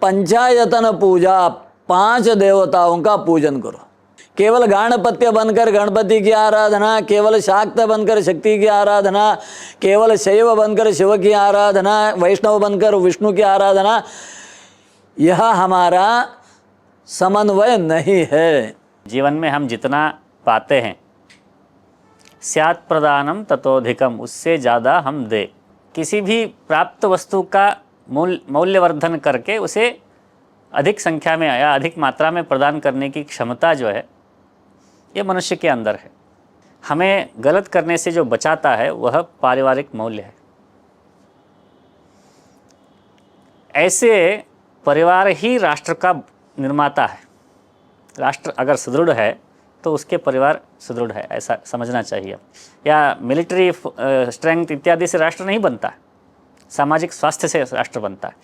पंचायतन पूजा, 5 देवताओं का पूजन करो। केवल गाणपत्य बनकर गणपति की आराधना, केवल शाक्त बनकर शक्ति की आराधना, केवल शैव बनकर शिव की आराधना, वैष्णव बनकर विष्णु की आराधना, यह हमारा समन्वय नहीं है। जीवन में हम जितना पाते हैं, स्यात् प्रदानम ततोधिकम, उससे ज़्यादा हम दे। किसी भी प्राप्त वस्तु का मूल्यवर्धन करके उसे अधिक संख्या में या अधिक मात्रा में प्रदान करने की क्षमता जो है, ये मनुष्य के अंदर है। हमें गलत करने से जो बचाता है वह पारिवारिक मूल्य है। ऐसे परिवार ही राष्ट्र का निर्माता है। राष्ट्र अगर सुदृढ़ है तो उसके परिवार सुदृढ़ है, ऐसा समझना चाहिए। या मिलिट्री स्ट्रेंथ इत्यादि से राष्ट्र नहीं बनता, सामाजिक स्वास्थ्य से राष्ट्र बनता है।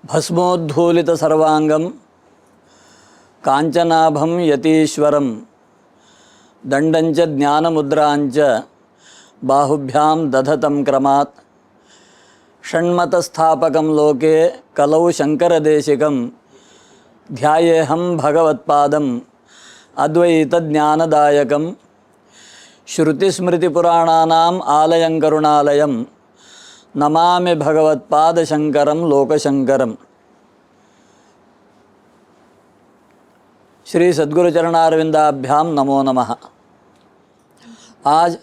भस्मोद्धूलित सर्वांगम कांचनाभम यतीश्वरम दंडंच ज्ञानमुद्रांच बाहुभ्याम दधतं क्रमात् षण्मतस्थापकं लोके कलौ शंकरदेशिकं ध्यायेऽहं भगवत्पादम् अद्वैतज्ञानदायकं श्रुतिस्मृतिपुराणानाम् आलयं करुणालयं नमामि भगवत्पादशंकरं लोकशंकरम। श्री सद्गुरु चरणारविंदाभ्याम नमो नमः। आज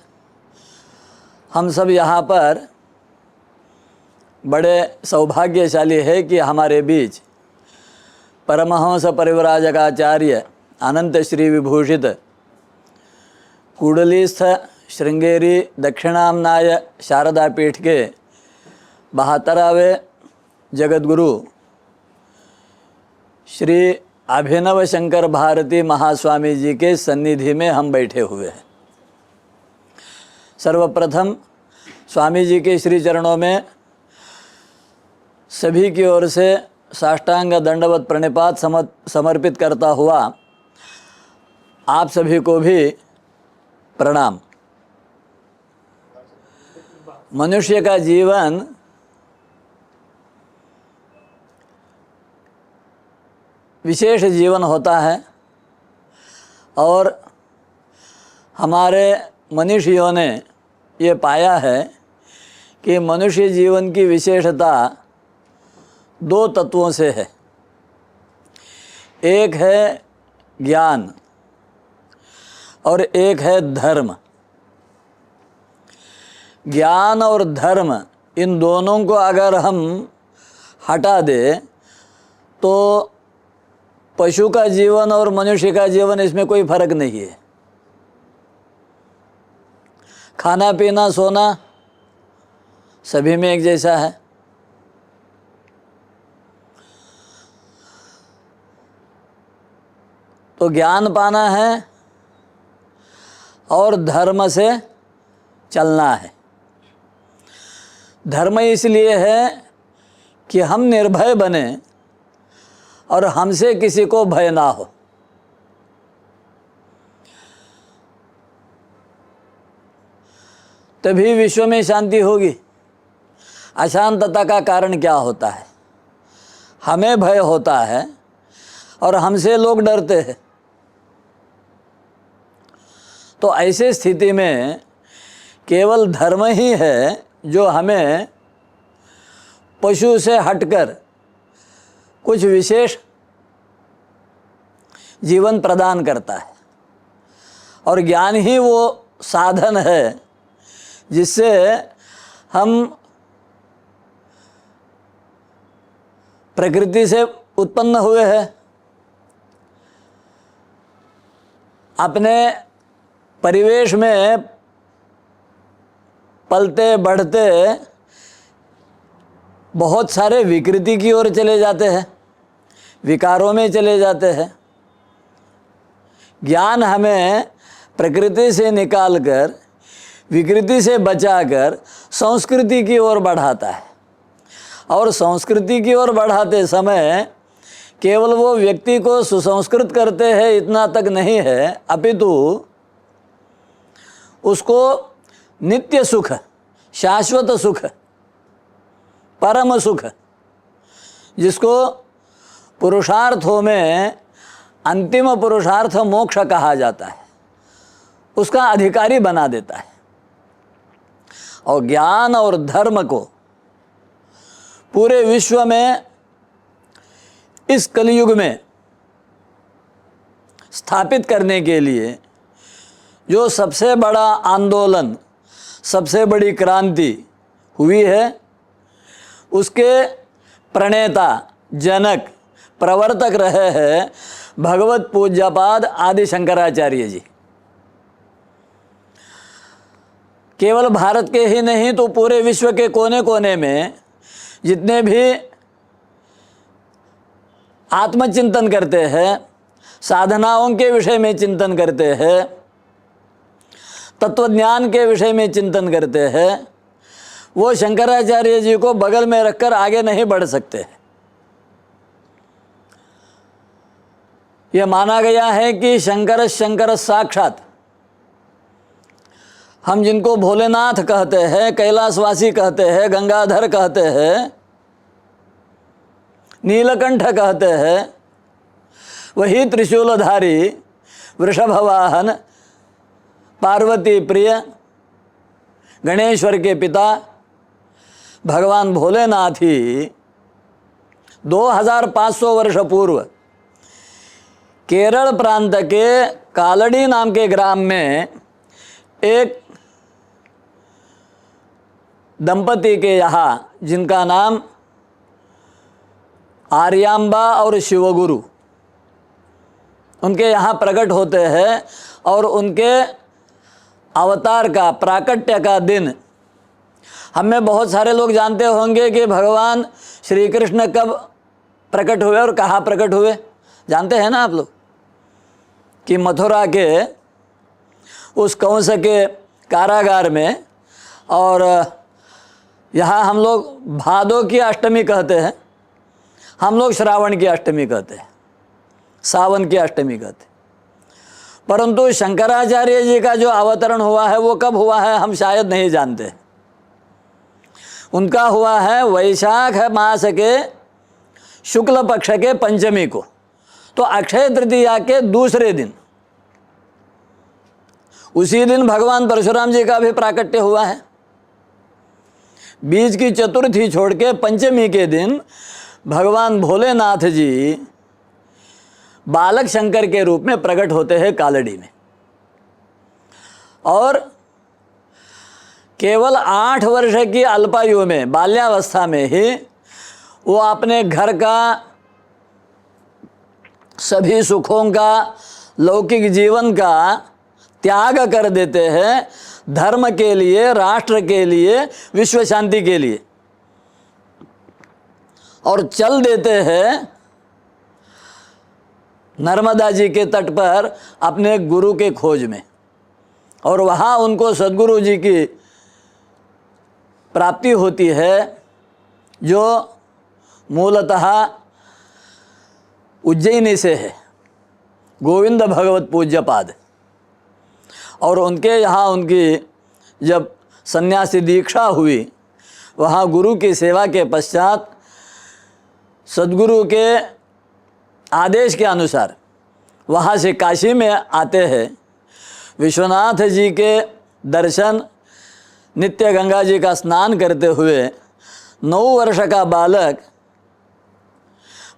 हम सब यहाँ पर बड़े सौभाग्यशाली है कि हमारे बीच परमहंस परिव्राजकाचार्य अनंत श्री विभूषित कूडलीस्थ श्रृंगेरी दक्षिणामनाय शारदा पीठ के 72वें जगतगुरु श्री अभिनव शंकर भारती महास्वामी जी के सन्निधि में हम बैठे हुए हैं। सर्वप्रथम स्वामी जी के श्री चरणों में सभी की ओर से साष्टांग दंडवत प्रणिपात समर्पित करता हुआ आप सभी को भी प्रणाम। मनुष्य का जीवन विशेष जीवन होता है और हमारे मनीषियों ने ये पाया है कि मनुष्य जीवन की विशेषता 2 तत्वों से है। एक है ज्ञान और एक है धर्म। ज्ञान और धर्म, इन दोनों को अगर हम हटा दें तो पशु का जीवन और मनुष्य का जीवन, इसमें कोई फर्क नहीं है। खाना पीना सोना सभी में एक जैसा है। तो ज्ञान पाना है और धर्म से चलना है। धर्म इसलिए है कि हम निर्भय बने और हमसे किसी को भय ना हो। तभी विश्व में शांति होगी। अशांतता का कारण क्या होता है? हमें भय होता है और हमसे लोग डरते हैं। तो ऐसे स्थिति में केवल धर्म ही है जो हमें पशु से हटकर कुछ विशेष जीवन प्रदान करता है। और ज्ञान ही वो साधन है जिससे हम प्रकृति से उत्पन्न हुए हैं, अपने परिवेश में पलते बढ़ते बहुत सारे विकृति की ओर चले जाते हैं, विकारों में चले जाते हैं। ज्ञान हमें प्रकृति से निकालकर, विकृति से बचाकर संस्कृति की ओर बढ़ाता है। और संस्कृति की ओर बढ़ाते समय केवल वो व्यक्ति को सुसंस्कृत करते हैं इतना तक नहीं है, अपितु उसको नित्य सुख, शाश्वत सुख, परम सुख, जिसको पुरुषार्थों में अंतिम पुरुषार्थ मोक्ष कहा जाता है, उसका अधिकारी बना देता है। और ज्ञान और धर्म को पूरे विश्व में इस कलयुग में स्थापित करने के लिए जो सबसे बड़ा आंदोलन, सबसे बड़ी क्रांति हुई है, उसके प्रणेता, जनक, प्रवर्तक रहे हैं भगवत पूज्यपाद आदि शंकराचार्य जी। केवल भारत के ही नहीं तो पूरे विश्व के कोने कोने में जितने भी आत्मचिंतन करते हैं, साधनाओं के विषय में चिंतन करते हैं, तत्वज्ञान के विषय में चिंतन करते हैं, वो शंकराचार्य जी को बगल में रखकर आगे नहीं बढ़ सकते। यह माना गया है कि शंकर साक्षात, हम जिनको भोलेनाथ कहते हैं, कैलाशवासी कहते हैं, गंगाधर कहते हैं, नीलकंठ कहते हैं, वही त्रिशूलधारी, वृषभवाहन, पार्वती प्रिय, गणेश्वर के पिता भगवान भोलेनाथ ही 2500 वर्ष पूर्व केरल प्रांत के कालड़ी नाम के ग्राम में एक दंपति के यहाँ, जिनका नाम आर्यांबा और शिवगुरु, उनके यहाँ प्रकट होते हैं। और उनके अवतार का, प्राकट्य का दिन हम में बहुत सारे लोग जानते होंगे कि भगवान श्री कृष्ण कब प्रकट हुए और कहाँ प्रकट हुए, जानते हैं ना आप लोग? कि मथुरा के उस कंस के कारागार में, और यहाँ हम लोग भादो की अष्टमी कहते हैं, हम लोग श्रावण की अष्टमी कहते हैं, सावन की अष्टमी कहते हैं। परंतु शंकराचार्य जी का जो अवतरण हुआ है वो कब हुआ है हम शायद नहीं जानते। उनका हुआ है वैशाख मास के शुक्ल पक्ष के पंचमी को, तो अक्षय तृतीया के दूसरे दिन, उसी दिन भगवान परशुराम जी का भी प्राकट्य हुआ है। बीज की चतुर्थी छोड़ के पंचमी के दिन भगवान भोलेनाथ जी बालक शंकर के रूप में प्रकट होते हैं कालड़ी में। और केवल 8 वर्ष की अल्पायु में, बाल्यावस्था में ही वो अपने घर का, सभी सुखों का, लौकिक जीवन का त्याग कर देते हैं धर्म के लिए, राष्ट्र के लिए, विश्व शांति के लिए, और चल देते हैं नर्मदा जी के तट पर अपने गुरु के खोज में। और वहाँ उनको सद्गुरु जी की प्राप्ति होती है, जो मूलतः उज्जैनी से है, गोविंद भगवत पूज्यपाद। और उनके यहाँ उनकी जब सन्यासी दीक्षा हुई, वहाँ गुरु की सेवा के पश्चात सद्गुरु के आदेश के अनुसार वहाँ से काशी में आते हैं। विश्वनाथ जी के दर्शन, नित्य गंगा जी का स्नान करते हुए 9 वर्ष का बालक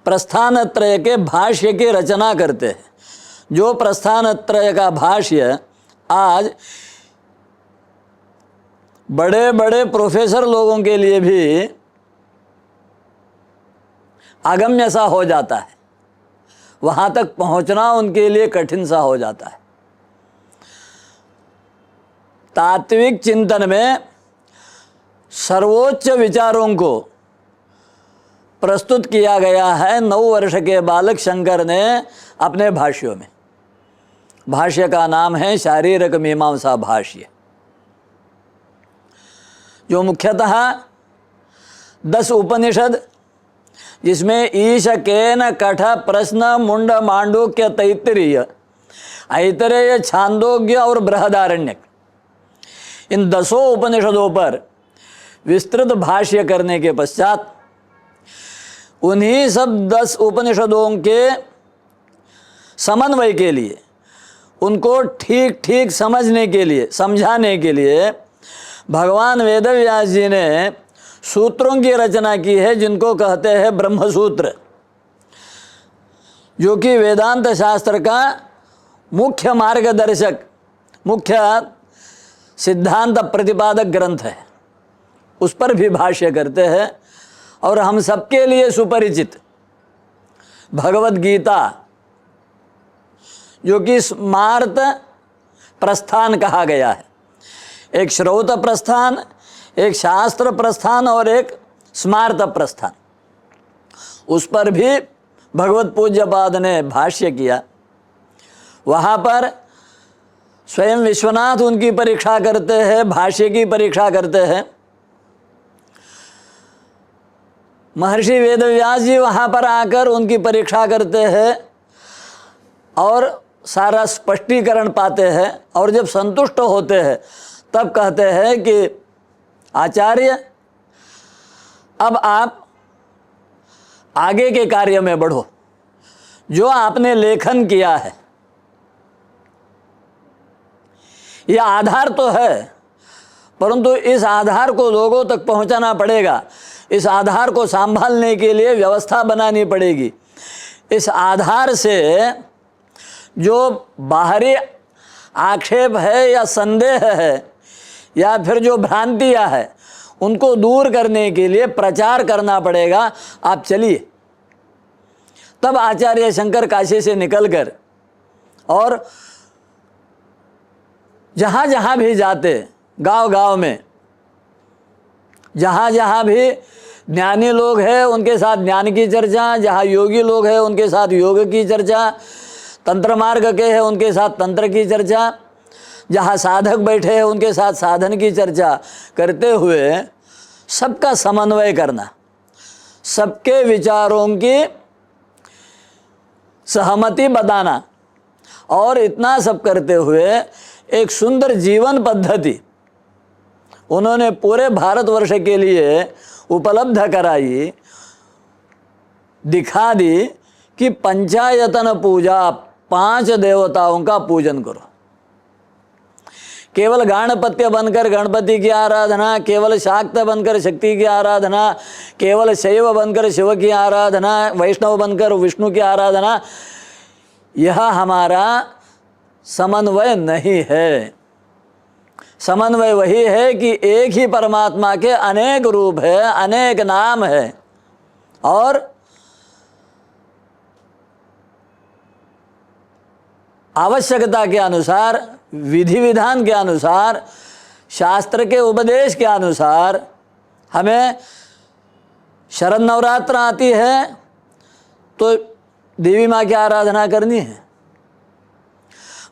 प्रस्थानत्रय के भाष्य की रचना करते हैं। जो प्रस्थानत्रय का भाष्य आज बड़े बड़े प्रोफेसर लोगों के लिए भी अगम्य सा हो जाता है, वहाँ तक पहुँचना उनके लिए कठिन सा हो जाता है। तात्विक चिंतन में सर्वोच्च विचारों को प्रस्तुत किया गया है 9 वर्ष के बालक शंकर ने अपने भाष्यों में। भाष्य का नाम है शारीरक मीमांसा भाष्य, जो मुख्यतः 10 उपनिषद, जिसमें ईश केन कठ प्रश्न मुंड मांडूक्य तैत्तिरीय, ऐतरेय छांदोग्य और बृहदारण्यक, इन 10 उपनिषदों पर विस्तृत भाष्य करने के पश्चात उन्हीं सब 10 उपनिषदों के समन्वय के लिए, उनको ठीक ठीक समझने के लिए, समझाने के लिए भगवान वेदव्यास जी ने सूत्रों की रचना की है, जिनको कहते हैं ब्रह्मसूत्र, जो कि वेदांत शास्त्र का मुख्य मार्गदर्शक, मुख्य सिद्धांत प्रतिपादक ग्रंथ है। उस पर भी भाष्य करते हैं। और हम सबके लिए सुपरिचित भगवत गीता, जो कि स्मार्त प्रस्थान कहा गया है, एक श्रौत प्रस्थान, एक शास्त्र प्रस्थान और एक स्मार्त प्रस्थान, उस पर भी भगवत पूज्यपाद ने भाष्य किया। वहाँ पर स्वयं विश्वनाथ उनकी परीक्षा करते हैं, भाष्य की परीक्षा करते हैं। महर्षि वेदव्यास जी वहाँ पर आकर उनकी परीक्षा करते हैं और सारा स्पष्टीकरण पाते हैं। और जब संतुष्ट होते हैं तब कहते हैं कि आचार्य, अब आप आगे के कार्य में बढ़ो। जो आपने लेखन किया है, यह आधार तो है, परंतु इस आधार को लोगों तक पहुंचाना पड़ेगा। इस आधार को संभालने के लिए व्यवस्था बनानी पड़ेगी। इस आधार से जो बाहरी आक्षेप है या संदेह है या फिर जो भ्रांतियां है, उनको दूर करने के लिए प्रचार करना पड़ेगा। आप चलिए। तब आचार्य शंकर काशी से निकलकर और जहाँ जहाँ भी जाते, गांव गांव में जहाँ जहाँ भी ज्ञानी लोग हैं उनके साथ ज्ञान की चर्चा, जहाँ योगी लोग हैं उनके साथ योग की चर्चा, तंत्र मार्ग के हैं उनके साथ तंत्र की चर्चा, जहाँ साधक बैठे हैं उनके साथ साधन की चर्चा करते हुए सबका समन्वय करना, सबके विचारों की सहमति बताना, और इतना सब करते हुए एक सुंदर जीवन पद्धति उन्होंने पूरे भारतवर्ष के लिए उपलब्ध कराई, दिखा दी कि पंचायतन पूजा, 5 देवताओं का पूजन करो। केवल गाणपत्य बनकर गणपति की आराधना, केवल शाक्त बनकर शक्ति की आराधना, केवल शैव बनकर शिव की आराधना, वैष्णव बनकर विष्णु की आराधना, यह हमारा समन्वय नहीं है। समन्वय वही है कि एक ही परमात्मा के अनेक रूप है, अनेक नाम है, और आवश्यकता के अनुसार, विधि विधान के अनुसार, शास्त्र के उपदेश के अनुसार हमें शरद नवरात्र आती है तो देवी माँ की आराधना करनी है,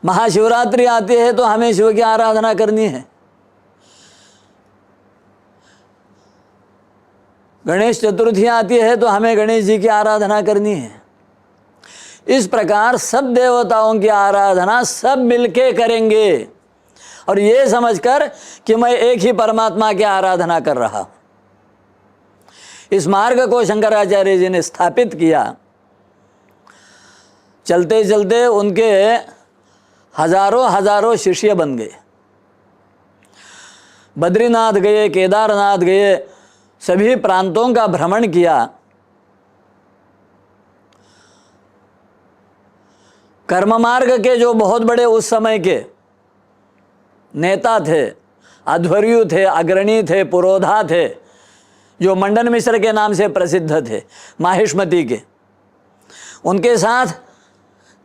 महाशिवरात्रि आती है तो हमें शिव की आराधना करनी है, गणेश चतुर्थी आती है तो हमें गणेश जी की आराधना करनी है। इस प्रकार सब देवताओं की आराधना सब मिलके करेंगे, और ये समझकर कि मैं एक ही परमात्मा की आराधना कर रहा हूँ। इस मार्ग को शंकराचार्य जी ने स्थापित किया। चलते चलते उनके हजारों हजारों शिष्य बन गए। बद्रीनाथ गए, केदारनाथ गए, सभी प्रांतों का भ्रमण किया। कर्म मार्ग के जो बहुत बड़े उस समय के नेता थे, अध्वर्यु थे, अग्रणी थे, पुरोधा थे, जो मंडन मिश्र के नाम से प्रसिद्ध थे, माहिष्मति के, उनके साथ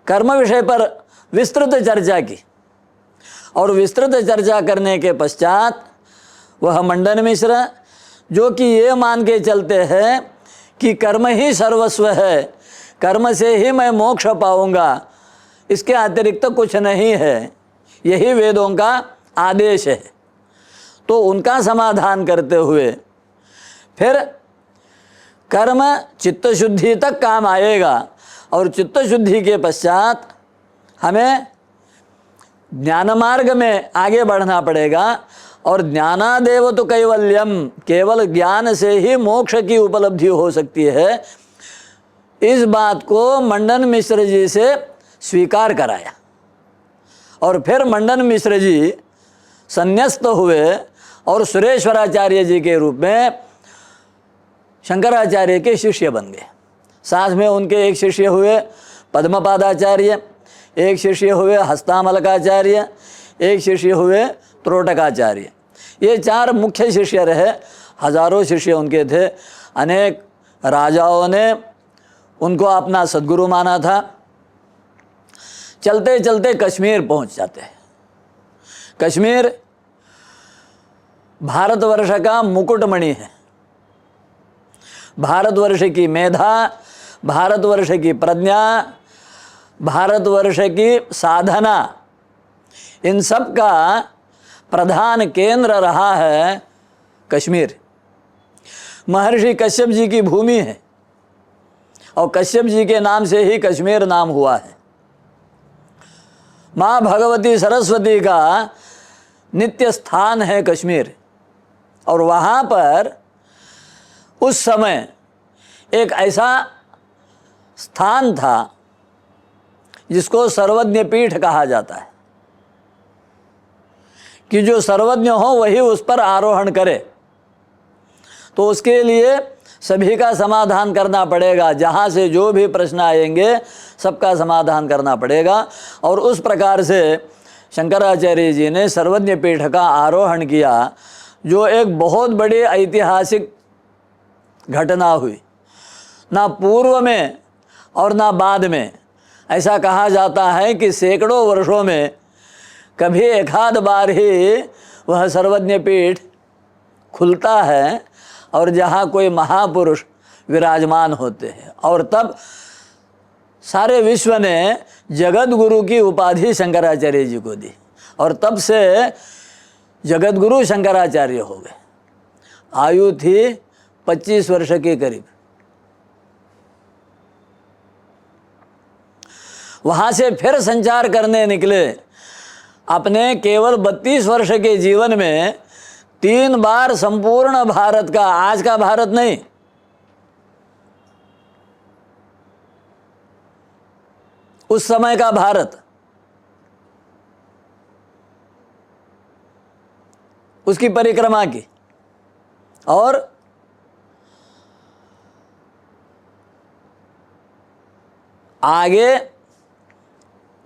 कर्म विषय पर विस्तृत चर्चा की। और विस्तृत चर्चा करने के पश्चात वह मंडन मिश्र, जो कि ये मान के चलते हैं कि कर्म ही सर्वस्व है, कर्म से ही मैं मोक्ष पाऊंगा, इसके अतिरिक्त कुछ नहीं है, यही वेदों का आदेश है, तो उनका समाधान करते हुए फिर कर्म चित्त शुद्धि तक काम आएगा, और चित्त शुद्धि के पश्चात हमें ज्ञान मार्ग में आगे बढ़ना पड़ेगा। और ज्ञानादेव तो कैवल्यम, केवल ज्ञान से ही मोक्ष की उपलब्धि हो सकती है, इस बात को मंडन मिश्र जी से स्वीकार कराया। और फिर मंडन मिश्र जी संन्यस्त हुए और सुरेश्वराचार्य जी के रूप में शंकराचार्य के शिष्य बन गए। साथ में उनके एक शिष्य हुए पद्मपादाचार्य, एक शिष्य हुए हस्तामलकाचार्य, एक शिष्य हुए त्रोटकाचार्य। ये 4 मुख्य शिष्य रहे। हजारों शिष्य उनके थे। अनेक राजाओं ने उनको अपना सद्गुरु माना था। चलते चलते कश्मीर पहुंच जाते हैं। कश्मीर भारतवर्ष का मुकुटमणि है। भारतवर्ष की मेधा, भारतवर्ष की प्रज्ञा, भारतवर्ष की साधना, इन सब का प्रधान केंद्र रहा है कश्मीर। महर्षि कश्यप जी की भूमि है और कश्यप जी के नाम से ही कश्मीर नाम हुआ है। माँ भगवती सरस्वती का नित्य स्थान है कश्मीर। और वहाँ पर उस समय एक ऐसा स्थान था जिसको सर्वज्ञ पीठ कहा जाता है, कि जो सर्वज्ञ हो वही उस पर आरोहण करे। तो उसके लिए सभी का समाधान करना पड़ेगा। जहाँ से जो भी प्रश्न आएंगे सबका समाधान करना पड़ेगा। और उस प्रकार से शंकराचार्य जी ने सर्वज्ञ पीठ का आरोहण किया, जो एक बहुत बड़ी ऐतिहासिक घटना हुई। ना पूर्व में और ना बाद में। ऐसा कहा जाता है कि सैकड़ों वर्षों में कभी एकाध बार ही वह सर्वज्ञ पीठ खुलता है और जहाँ कोई महापुरुष विराजमान होते हैं। और तब सारे विश्व ने जगत गुरु की उपाधि शंकराचार्य जी को दी और तब से जगत गुरु शंकराचार्य हो गए। आयु थी 25 वर्ष के करीब। वहाँ से फिर संचार करने निकले। अपने केवल 32 वर्ष के जीवन में 3 बार संपूर्ण भारत का, आज का भारत नहीं, उस समय का भारत, उसकी परिक्रमा की। और आगे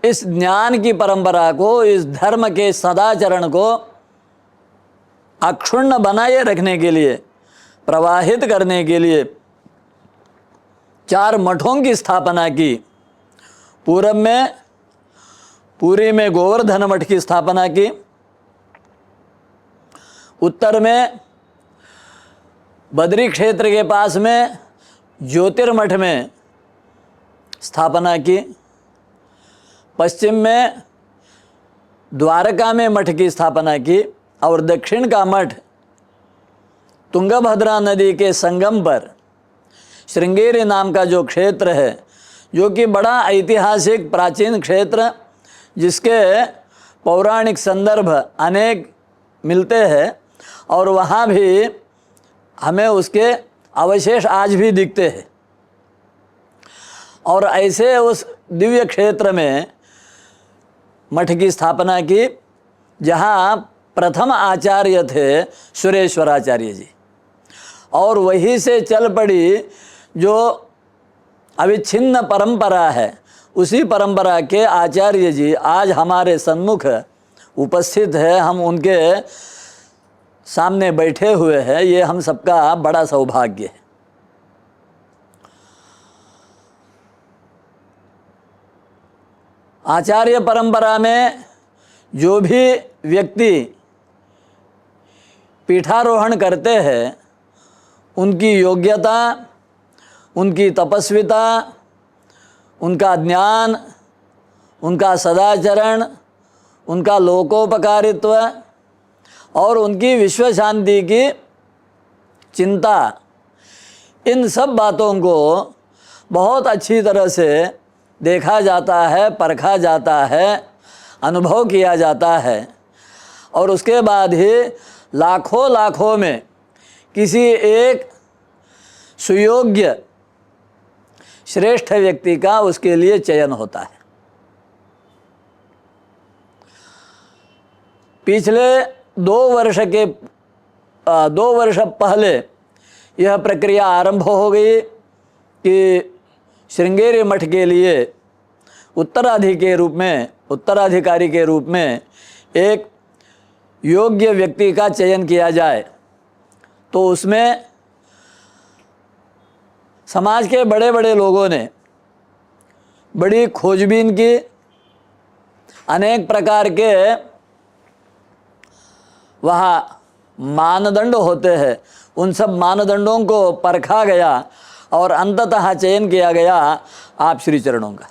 इस ज्ञान की परंपरा को, इस धर्म के सदाचरण को अक्षुण्ण बनाए रखने के लिए, प्रवाहित करने के लिए 4 मठों की स्थापना की। पूरब में, पुरी में गोवर्धन मठ की स्थापना की। उत्तर में बद्री क्षेत्र के पास में ज्योतिर्मठ में स्थापना की। पश्चिम में द्वारका में मठ की स्थापना की। और दक्षिण का मठ तुंगभद्रा नदी के संगम पर श्रृंगेरी नाम का जो क्षेत्र है, जो कि बड़ा ऐतिहासिक प्राचीन क्षेत्र, जिसके पौराणिक संदर्भ अनेक मिलते हैं और वहाँ भी हमें उसके अवशेष आज भी दिखते हैं। और ऐसे उस दिव्य क्षेत्र में मठ की स्थापना की, जहाँ प्रथम आचार्य थे सुरेश्वराचार्य जी। और वहीं से चल पड़ी जो अविच्छिन्न परंपरा है, उसी परंपरा के आचार्य जी आज हमारे सन्मुख उपस्थित है। हम उनके सामने बैठे हुए हैं। ये हम सबका बड़ा सौभाग्य है। आचार्य परंपरा में जो भी व्यक्ति पीठारोहण करते हैं, उनकी योग्यता, उनकी तपस्विता, उनका ज्ञान, उनका सदाचरण, उनका लोकोपकारित्व और उनकी विश्व शांति की चिंता, इन सब बातों को बहुत अच्छी तरह से देखा जाता है, परखा जाता है, अनुभव किया जाता है। और उसके बाद ही लाखों लाखों में किसी एक सुयोग्य श्रेष्ठ व्यक्ति का उसके लिए चयन होता है। पिछले 2 वर्ष पहले यह प्रक्रिया आरंभ हो गई कि श्रृंगेरी मठ के लिए उत्तराधिकारी के रूप में एक योग्य व्यक्ति का चयन किया जाए। तो उसमें समाज के बड़े बड़े लोगों ने बड़ी खोजबीन की, अनेक प्रकार के वहाँ मानदंड होते हैं, उन सब मानदंडों को परखा गया और अंततः चयन किया गया आप श्री चरणों का।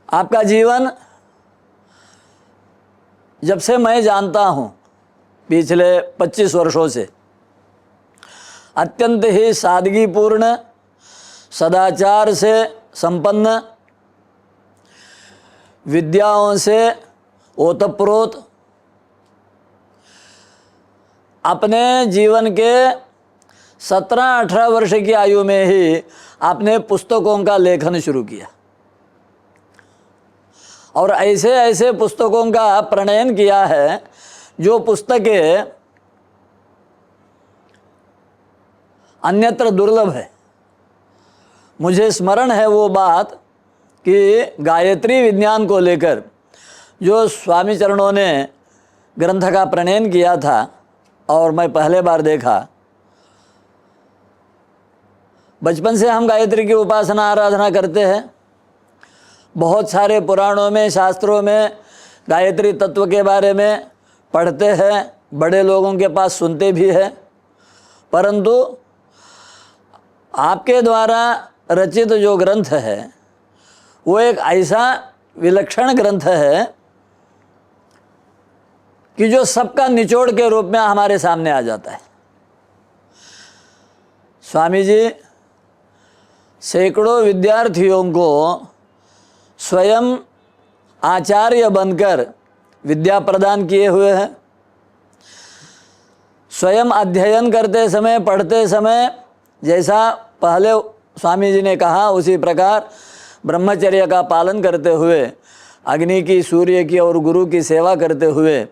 आपका जीवन जब से मैं जानता हूँ, पिछले 25 वर्षों से, अत्यंत ही सादगीपूर्ण, सदाचार से संपन्न, विद्याओं से ओतप्रोत, अपने जीवन के 17-18 वर्ष की आयु में ही आपने पुस्तकों का लेखन शुरू किया और ऐसे ऐसे पुस्तकों का प्रणयन किया है जो पुस्तकें अन्यत्र दुर्लभ है। मुझे स्मरण है वो बात कि गायत्री विज्ञान को लेकर जो स्वामी चरणों ने ग्रंथ का प्रणयन किया था और मैं पहले बार देखा। बचपन से हम गायत्री की उपासना आराधना करते हैं, बहुत सारे पुराणों में, शास्त्रों में गायत्री तत्व के बारे में पढ़ते हैं, बड़े लोगों के पास सुनते भी हैं, परंतु आपके द्वारा रचित जो ग्रंथ है वो एक ऐसा विलक्षण ग्रंथ है कि जो सबका निचोड़ के रूप में हमारे सामने आ जाता है। स्वामी जी सैकड़ों विद्यार्थियों को स्वयं आचार्य बनकर विद्या प्रदान किए हुए हैं। स्वयं अध्ययन करते समय, पढ़ते समय, जैसा पहले स्वामी जी ने कहा उसी प्रकार ब्रह्मचर्य का पालन करते हुए, अग्नि की, सूर्य की और गुरु की सेवा करते हुए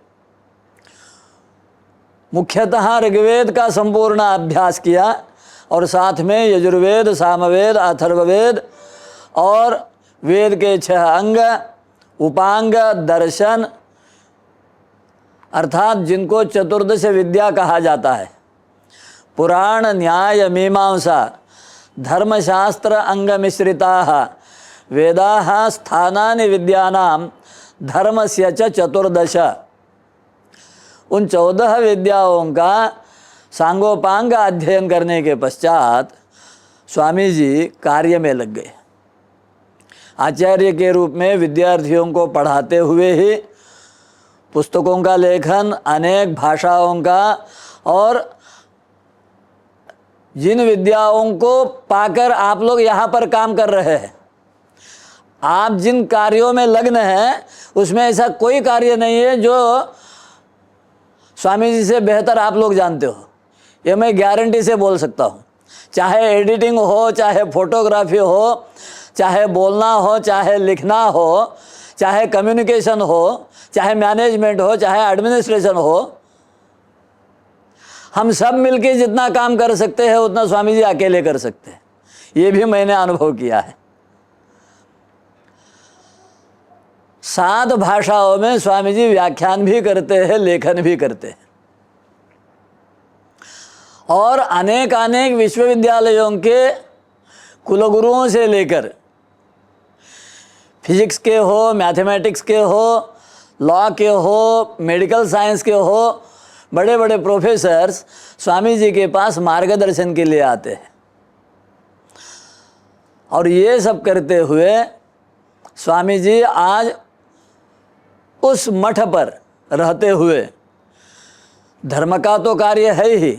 मुख्यतः ऋग्वेद का संपूर्ण अभ्यास किया और साथ में यजुर्वेद, सामवेद, अथर्ववेद और वेद के 6 अंग, उपांग, दर्शन, अर्थात जिनको चतुर्दश विद्या कहा जाता है, पुराण, न्याय, मीमांसा, धर्मशास्त्र अंग मिश्रिताः वेदाः स्थानानि विद्यानां धर्मस्य च 14। उन 14 विद्याओं का सांगोपांग अध्ययन करने के पश्चात स्वामी जी कार्य में लग गए। आचार्य के रूप में विद्यार्थियों को पढ़ाते हुए ही पुस्तकों का लेखन, अनेक भाषाओं का, और जिन विद्याओं को पाकर आप लोग यहाँ पर काम कर रहे हैं, आप जिन कार्यों में लग्न हैं उसमें ऐसा कोई कार्य नहीं है जो स्वामी जी से बेहतर आप लोग जानते हो, ये मैं गारंटी से बोल सकता हूँ। चाहे एडिटिंग हो, चाहे फोटोग्राफी हो, चाहे बोलना हो, चाहे लिखना हो, चाहे कम्युनिकेशन हो, चाहे मैनेजमेंट हो, चाहे एडमिनिस्ट्रेशन हो, हम सब मिलके जितना काम कर सकते हैं उतना स्वामी जी अकेले कर सकते हैं। ये भी मैंने अनुभव किया है। 7 भाषाओं में स्वामी जी व्याख्यान भी करते हैं, लेखन भी करते हैं, और अनेक अनेक विश्वविद्यालयों के कुलगुरुओं से लेकर फिजिक्स के हो, मैथमेटिक्स के हो, लॉ के हो, मेडिकल साइंस के हो, बड़े बड़े प्रोफेसर्स स्वामी जी के पास मार्गदर्शन के लिए आते हैं। और ये सब करते हुए स्वामी जी आज उस मठ पर रहते हुए धर्म का तो कार्य है ही,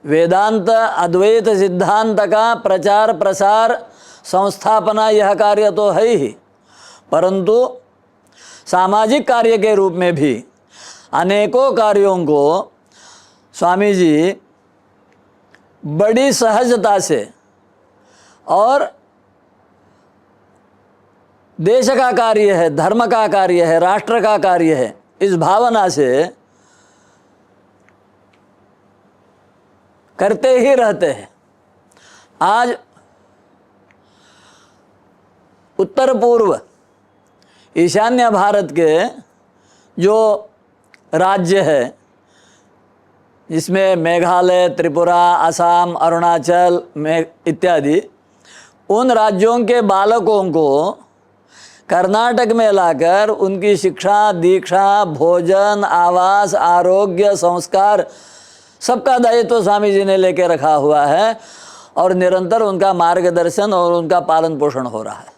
वेदांत अद्वैत सिद्धांत का प्रचार प्रसार संस्थापना यह कार्य तो है ही, परंतु सामाजिक कार्य के रूप में भी अनेकों कार्यों को स्वामी जी बड़ी सहजता से और देश का कार्य है, धर्म का कार्य है, राष्ट्र का कार्य है, इस भावना से करते ही रहते हैं। आज उत्तर पूर्व ईशान्य भारत के जो राज्य है, जिसमें मेघालय, त्रिपुरा, असम, अरुणाचल इत्यादि, उन राज्यों के बालकों को कर्नाटक में लाकर उनकी शिक्षा, दीक्षा, भोजन, आवास, आरोग्य, संस्कार सबका दायित्व स्वामी जी ने लेके रखा हुआ है और निरंतर उनका मार्गदर्शन और उनका पालन पोषण हो रहा है।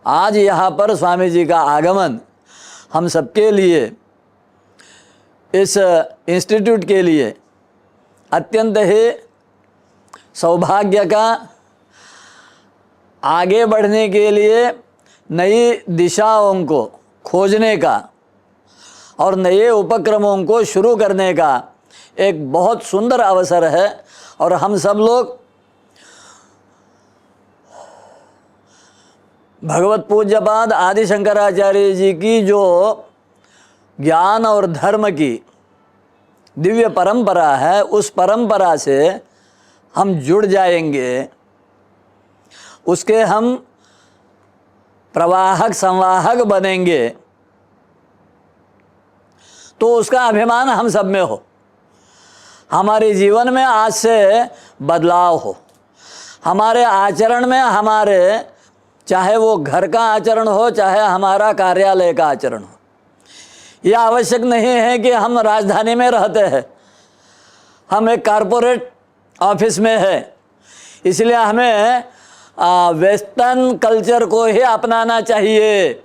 आज यहाँ पर स्वामी जी का आगमन हम सबके लिए, इस इंस्टीट्यूट के लिए अत्यंत ही सौभाग्य का, आगे बढ़ने के लिए नई दिशाओं को खोजने का और नए उपक्रमों को शुरू करने का एक बहुत सुंदर अवसर है। और हम सब लोग भगवत पूज्यपाद आदि शंकराचार्य जी की जो ज्ञान और धर्म की दिव्य परंपरा है, उस परंपरा से हम जुड़ जाएंगे, उसके हम प्रवाहक संवाहक बनेंगे, तो उसका अभिमान हम सब में हो, हमारे जीवन में आज से बदलाव हो, हमारे आचरण में, हमारे चाहे वो घर का आचरण हो, चाहे हमारा कार्यालय का आचरण हो। यह आवश्यक नहीं है कि हम राजधानी में रहते हैं, हम एक कारपोरेट ऑफिस में है, इसलिए हमें वेस्टर्न कल्चर को ही अपनाना चाहिए,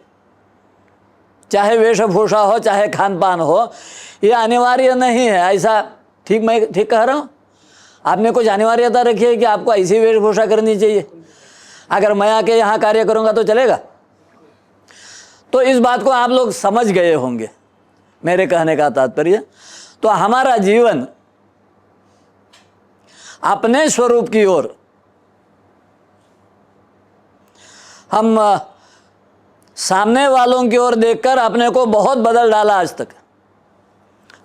चाहे वेशभूषा हो, चाहे खान पान हो, ये अनिवार्य नहीं है। ऐसा मैं ठीक कह रहा हूँ? आपने कुछ अनिवार्यता रखी है कि आपको ऐसी वेशभूषा करनी चाहिए, अगर मैं आके यहाँ कार्य करूँगा तो चलेगा? तो इस बात को आप लोग समझ गए होंगे, मेरे कहने का तात्पर्य। तो हमारा जीवन अपने स्वरूप की ओर हम सामने वालों की ओर देखकर अपने को बहुत बदल डाला आज तक।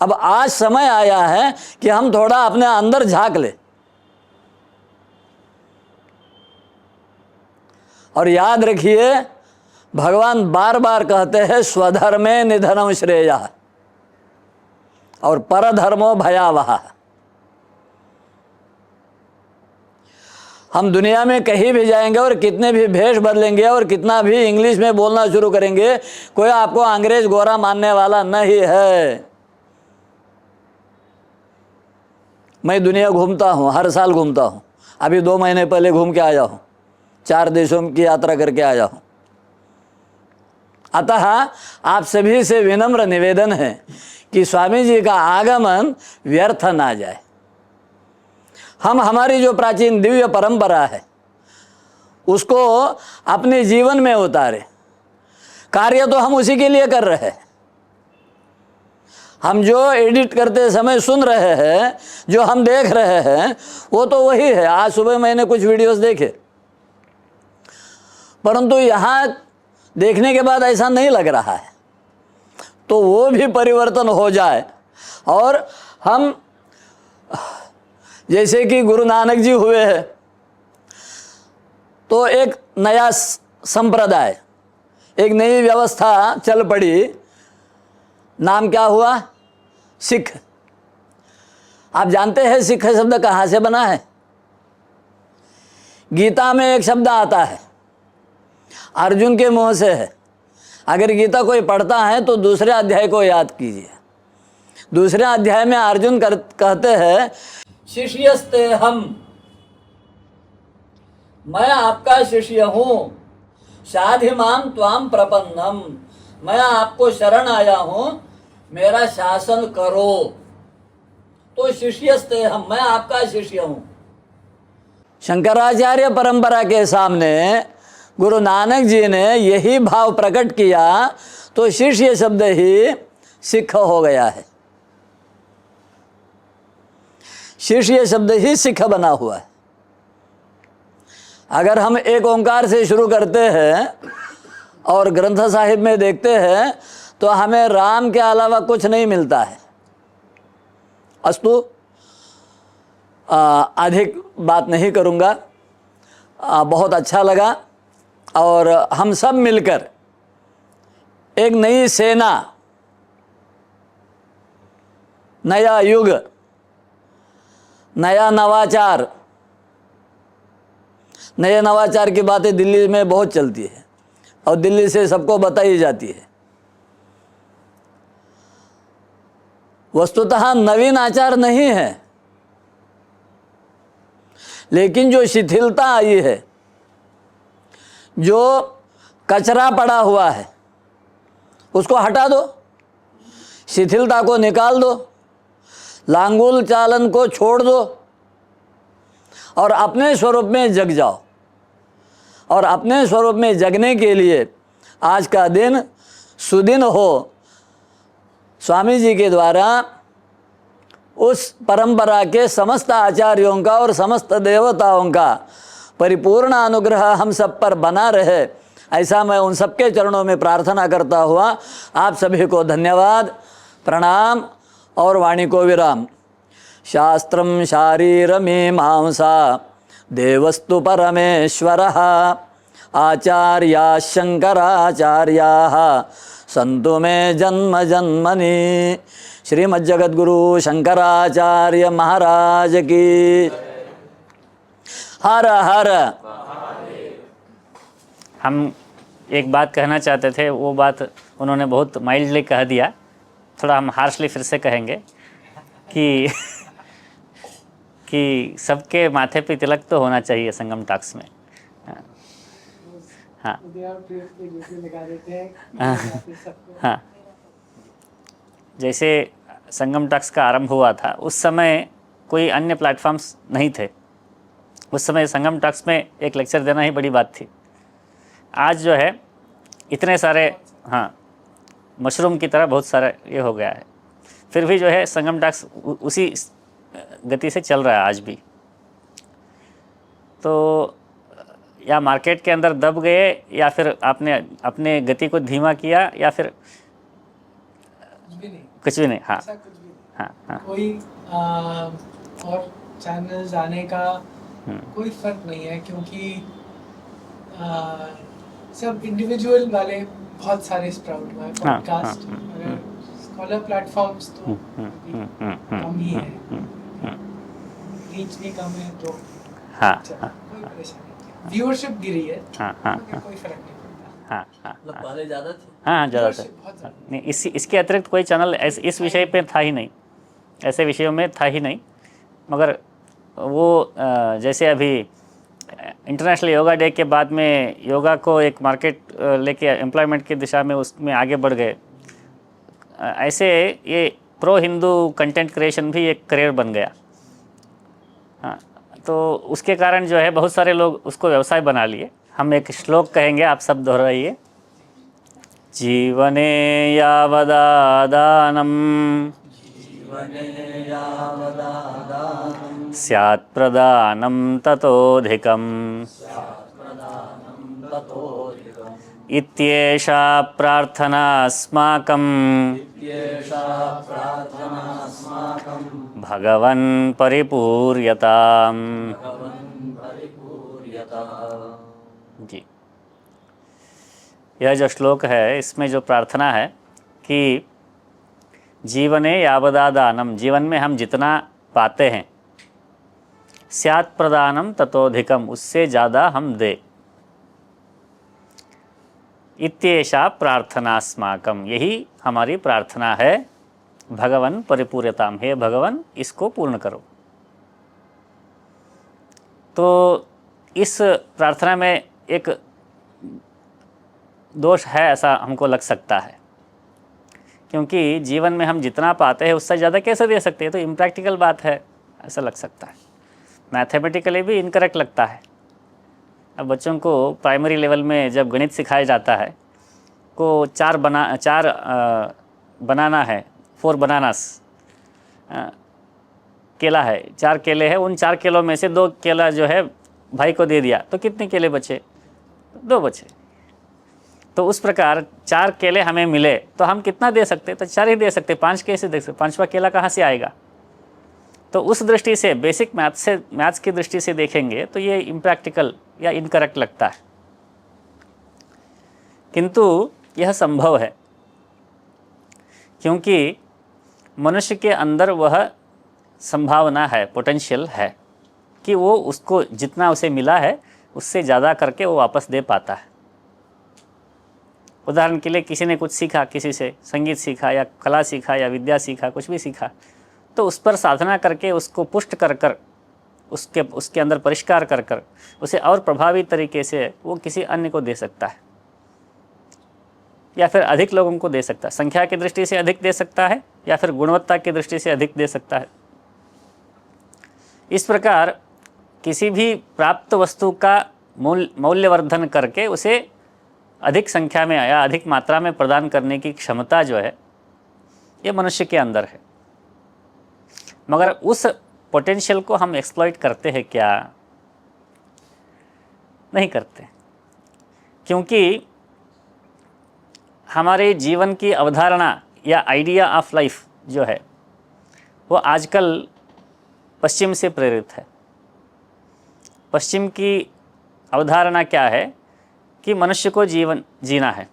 अब आज समय आया है कि हम थोड़ा अपने अंदर झांक ले और याद रखिए, भगवान बार बार कहते हैं स्वधर्मे निधनम श्रेयः और परधर्मो भयावह। हम दुनिया में कहीं भी जाएंगे और कितने भी भेष बदलेंगे और कितना भी इंग्लिश में बोलना शुरू करेंगे, कोई आपको अंग्रेज गोरा मानने वाला नहीं है। मैं दुनिया घूमता हूँ, हर साल घूमता हूँ, अभी 2 महीने पहले घूम के आया हूँ, 4 देशों की यात्रा करके आया हूँ। अतः आप सभी से विनम्र निवेदन है कि स्वामी जी का आगमन व्यर्थ ना जाए। हम हमारी जो प्राचीन दिव्य परंपरा है उसको अपने जीवन में उतारे। कार्य तो हम उसी के लिए कर रहे हैं। हम जो एडिट करते समय सुन रहे हैं, जो हम देख रहे हैं, वो तो वही है। आज सुबह मैंने कुछ वीडियोस देखे, परंतु यहाँ देखने के बाद ऐसा नहीं लग रहा है, तो वो भी परिवर्तन हो जाए। और हम जैसे कि गुरु नानक जी हुए हैं, तो एक नया संप्रदाय, एक नई व्यवस्था चल पड़ी। नाम क्या हुआ? सिख। आप जानते हैं सिख शब्द कहाँ से बना है? गीता में एक शब्द आता है, अर्जुन के मुंह से है। अगर गीता कोई पढ़ता है तो दूसरे अध्याय को याद कीजिए। दूसरे अध्याय में अर्जुन कहते हैं, शिष्यस्ते हम, मैं आपका शिष्य हूं, शाधिमाम त्वाम प्रपन्नम, मैं आपको शरण आया हूं, मेरा शासन करो। तो शिष्यस्ते हम, मैं आपका शिष्य हूं। शंकराचार्य परंपरा के सामने गुरु नानक जी ने यही भाव प्रकट किया, तो शिष्य शब्द ही सिख हो गया है। शिष्य शब्द ही सिख बना हुआ है। अगर हम एक ओंकार से शुरू करते हैं और ग्रंथ साहिब में देखते हैं तो हमें राम के अलावा कुछ नहीं मिलता है। अस्तु, अधिक बात नहीं करूँगा। बहुत अच्छा लगा और हम सब मिलकर एक नई सेना, नया युग, नया नवाचार, नए नवाचार की बातें दिल्ली में बहुत चलती है और दिल्ली से सबको बताई जाती है। वस्तुतः नवीन आचार नहीं है, लेकिन जो शिथिलता आई है, जो कचरा पड़ा हुआ है, उसको हटा दो, शिथिलता को निकाल दो, लांगुल चालन को छोड़ दो और अपने स्वरूप में जग जाओ। और अपने स्वरूप में जगने के लिए आज का दिन सुदिन हो। स्वामी जी के द्वारा उस परंपरा के समस्त आचार्यों का और समस्त देवताओं का परिपूर्ण अनुग्रह हम सब पर बना रहे, ऐसा मैं उन सबके चरणों में प्रार्थना करता हुआ आप सभी को धन्यवाद, प्रणाम और वाणी को विराम। शास्त्रम शारीरमीमांसा देवस्तु परमेश्वरः आचार्या शंकराचार्याः संतु मे जन्म जन्मनि। श्रीमज्जगद्गुरु शंकराचार्य महाराज की हर हर। हम एक बात कहना चाहते थे, वो बात उन्होंने बहुत माइल्डली कह दिया। थोड़ा हम हार्शली फिर से कहेंगे कि सबके माथे पे तिलक तो होना चाहिए संगम टॉक्स में। हाँ हाँ, जैसे संगम टॉक्स का आरंभ हुआ था उस समय कोई अन्य प्लेटफॉर्म्स नहीं थे। उस समय संगम टॉक्स में एक लेक्चर देना ही बड़ी बात थी। आज जो है इतने सारे, हाँ, मशरूम की तरह बहुत सारा ये हो गया है, फिर भी जो है संगम टॉक्स उसी गति से चल रहा है आज भी। तो या मार्केट के अंदर दब गए या फिर आपने अपने गति को धीमा किया या फिर कुछ भी नहीं। हाँ ऐसा कुछ भी नहीं। हाँ हाँ, कोई और चैनल्स आने का कोई फर्क नहीं है, क्योंकि सब इंडिविजुअल वाले बहुत सारे स्प्राउट हुए हैं। पॉडकास्ट, अगर स्कॉलर प्लेटफॉर्म्स तो कम ही है, रीच भी कम है, तो हाँ कोई परेशानी नहीं। व्यूअरशिप गिरी है, मगर कोई फर्क नहीं पड़ता। हाँ हाँ पहले ज़्यादा थे। हाँ, ज़्यादा Viewership बहुत ज़्यादा। नहीं, इसके अतिरिक्त कोई चैनल इस विषय पे था ही नहीं, ऐसे विषयों में था ही नहीं। मगर वो जैसे अभी इंटरनेशनल योगा डे के बाद में योगा को एक मार्केट लेके एम्प्लॉयमेंट की दिशा में उसमें आगे बढ़ गए, ऐसे ये प्रो हिंदू कंटेंट क्रिएशन भी एक करियर बन गया। हाँ, तो उसके कारण जो है बहुत सारे लोग उसको व्यवसाय बना लिए। हम एक श्लोक कहेंगे, आप सब दोहराइए। जीवने यावदादानं स्यात् प्रदानं ततोऽधिकम् इत्येषा प्रार्थना अस्माकं भगवन् परिपूर्यताम्। जी, यह जो श्लोक है इसमें जो प्रार्थना है कि जीवने यावदादानम, जीवन में हम जितना पाते हैं, स्यात् प्रदानम ततोधिकम, उससे ज़्यादा हम दे। इत्येषा प्रार्थनास्माकम, यही हमारी प्रार्थना है। भगवन परिपूर्यताम, हे भगवन इसको पूर्ण करो। तो इस प्रार्थना में एक दोष है ऐसा हमको लग सकता है, क्योंकि जीवन में हम जितना पाते हैं उससे ज़्यादा कैसे दे सकते हैं, तो इम्प्रैक्टिकल बात है ऐसा लग सकता है। मैथमेटिकली भी इनकरेक्ट लगता है। अब बच्चों को प्राइमरी लेवल में जब गणित सिखाया जाता है को चार बनाना है, 4 बनानास, केला है, 4 केले हैं, उन 4 केलों में से 2 केला जो है भाई को दे दिया, तो कितने केले बचे? 2 बचे। तो उस प्रकार 4 केले हमें मिले तो हम कितना दे सकते? तो 4 ही दे सकते, 5 कैसे दे सकते? 5वां केला कहाँ से आएगा? तो उस दृष्टि से, बेसिक मैथ्स की दृष्टि से देखेंगे तो ये इम्प्रैक्टिकल या इनकरेक्ट लगता है, किंतु यह संभव है, क्योंकि मनुष्य के अंदर वह संभावना है, पोटेंशियल है कि वो उसको जितना उसे मिला है उससे ज़्यादा करके वो वापस दे पाता है। उदाहरण के लिए किसी ने कुछ सीखा, किसी से संगीत सीखा या कला सीखा या विद्या सीखा, कुछ भी सीखा, तो उस पर साधना करके उसको पुष्ट कर कर उसके अंदर परिष्कार कर कर उसे और प्रभावी तरीके से वो किसी अन्य को दे सकता है, या फिर अधिक लोगों को दे सकता है। संख्या की दृष्टि से अधिक दे सकता है या फिर गुणवत्ता की दृष्टि से अधिक दे सकता है। इस प्रकार किसी भी प्राप्त वस्तु का मूल्यवर्धन करके उसे अधिक संख्या में या अधिक मात्रा में प्रदान करने की क्षमता जो है ये मनुष्य के अंदर है। मगर उस पोटेंशियल को हम एक्सप्लॉइट करते हैं क्या? नहीं करते, क्योंकि हमारे जीवन की अवधारणा या आइडिया ऑफ लाइफ जो है वो आजकल पश्चिम से प्रेरित है। पश्चिम की अवधारणा क्या है कि मनुष्य को जीवन जीना है,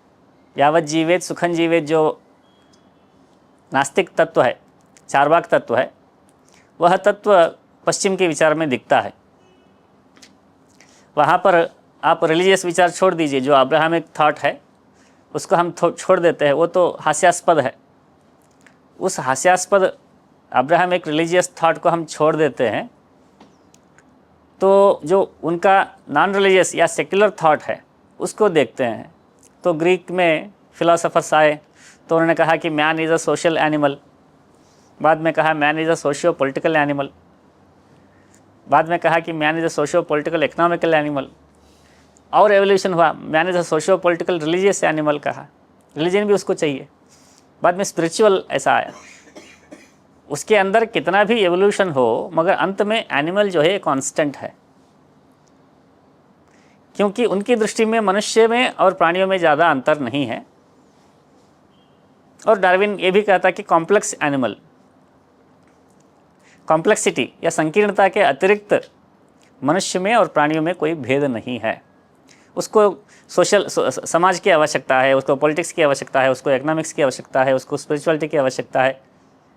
यावत जीवेत सुखन जीवेत, जो नास्तिक तत्व है, चार्वाक तत्व है, वह तत्व पश्चिम के विचार में दिखता है। वहाँ पर आप रिलीजियस विचार छोड़ दीजिए, जो अब्राहमिक थॉट है उसको हम छोड़ देते हैं, वो तो हास्यास्पद है। उस हास्यास्पद अब्राहमिक रिलीजियस थॉट को हम छोड़ देते हैं, तो जो उनका नॉन रिलीजियस या सेक्युलर थॉट है उसको देखते हैं। तो ग्रीक में फिलोसोफर्स आए तो उन्होंने कहा कि man is a social animal, बाद में कहा man is a socio political animal, बाद में कहा कि man is a socio political economical animal, और एवोल्यूशन हुआ, man is a socio political religious animal कहा, रिलीजन भी उसको चाहिए। बाद में स्पिरिचुअल ऐसा आया। उसके अंदर कितना भी एवोल्यूशन हो मगर अंत में एनिमल जो है कांस्टेंट है, क्योंकि उनकी दृष्टि में मनुष्य में और प्राणियों में ज़्यादा अंतर नहीं है। और डार्विन ये भी कहता कि कॉम्प्लेक्स एनिमल, कॉम्प्लेक्सिटी या संकीर्णता के अतिरिक्त मनुष्य में और प्राणियों में कोई भेद नहीं है। उसको समाज की आवश्यकता है, उसको पॉलिटिक्स की आवश्यकता है, उसको इकोनॉमिक्स की आवश्यकता है, उसको स्पिरिचुअलिटी की आवश्यकता है।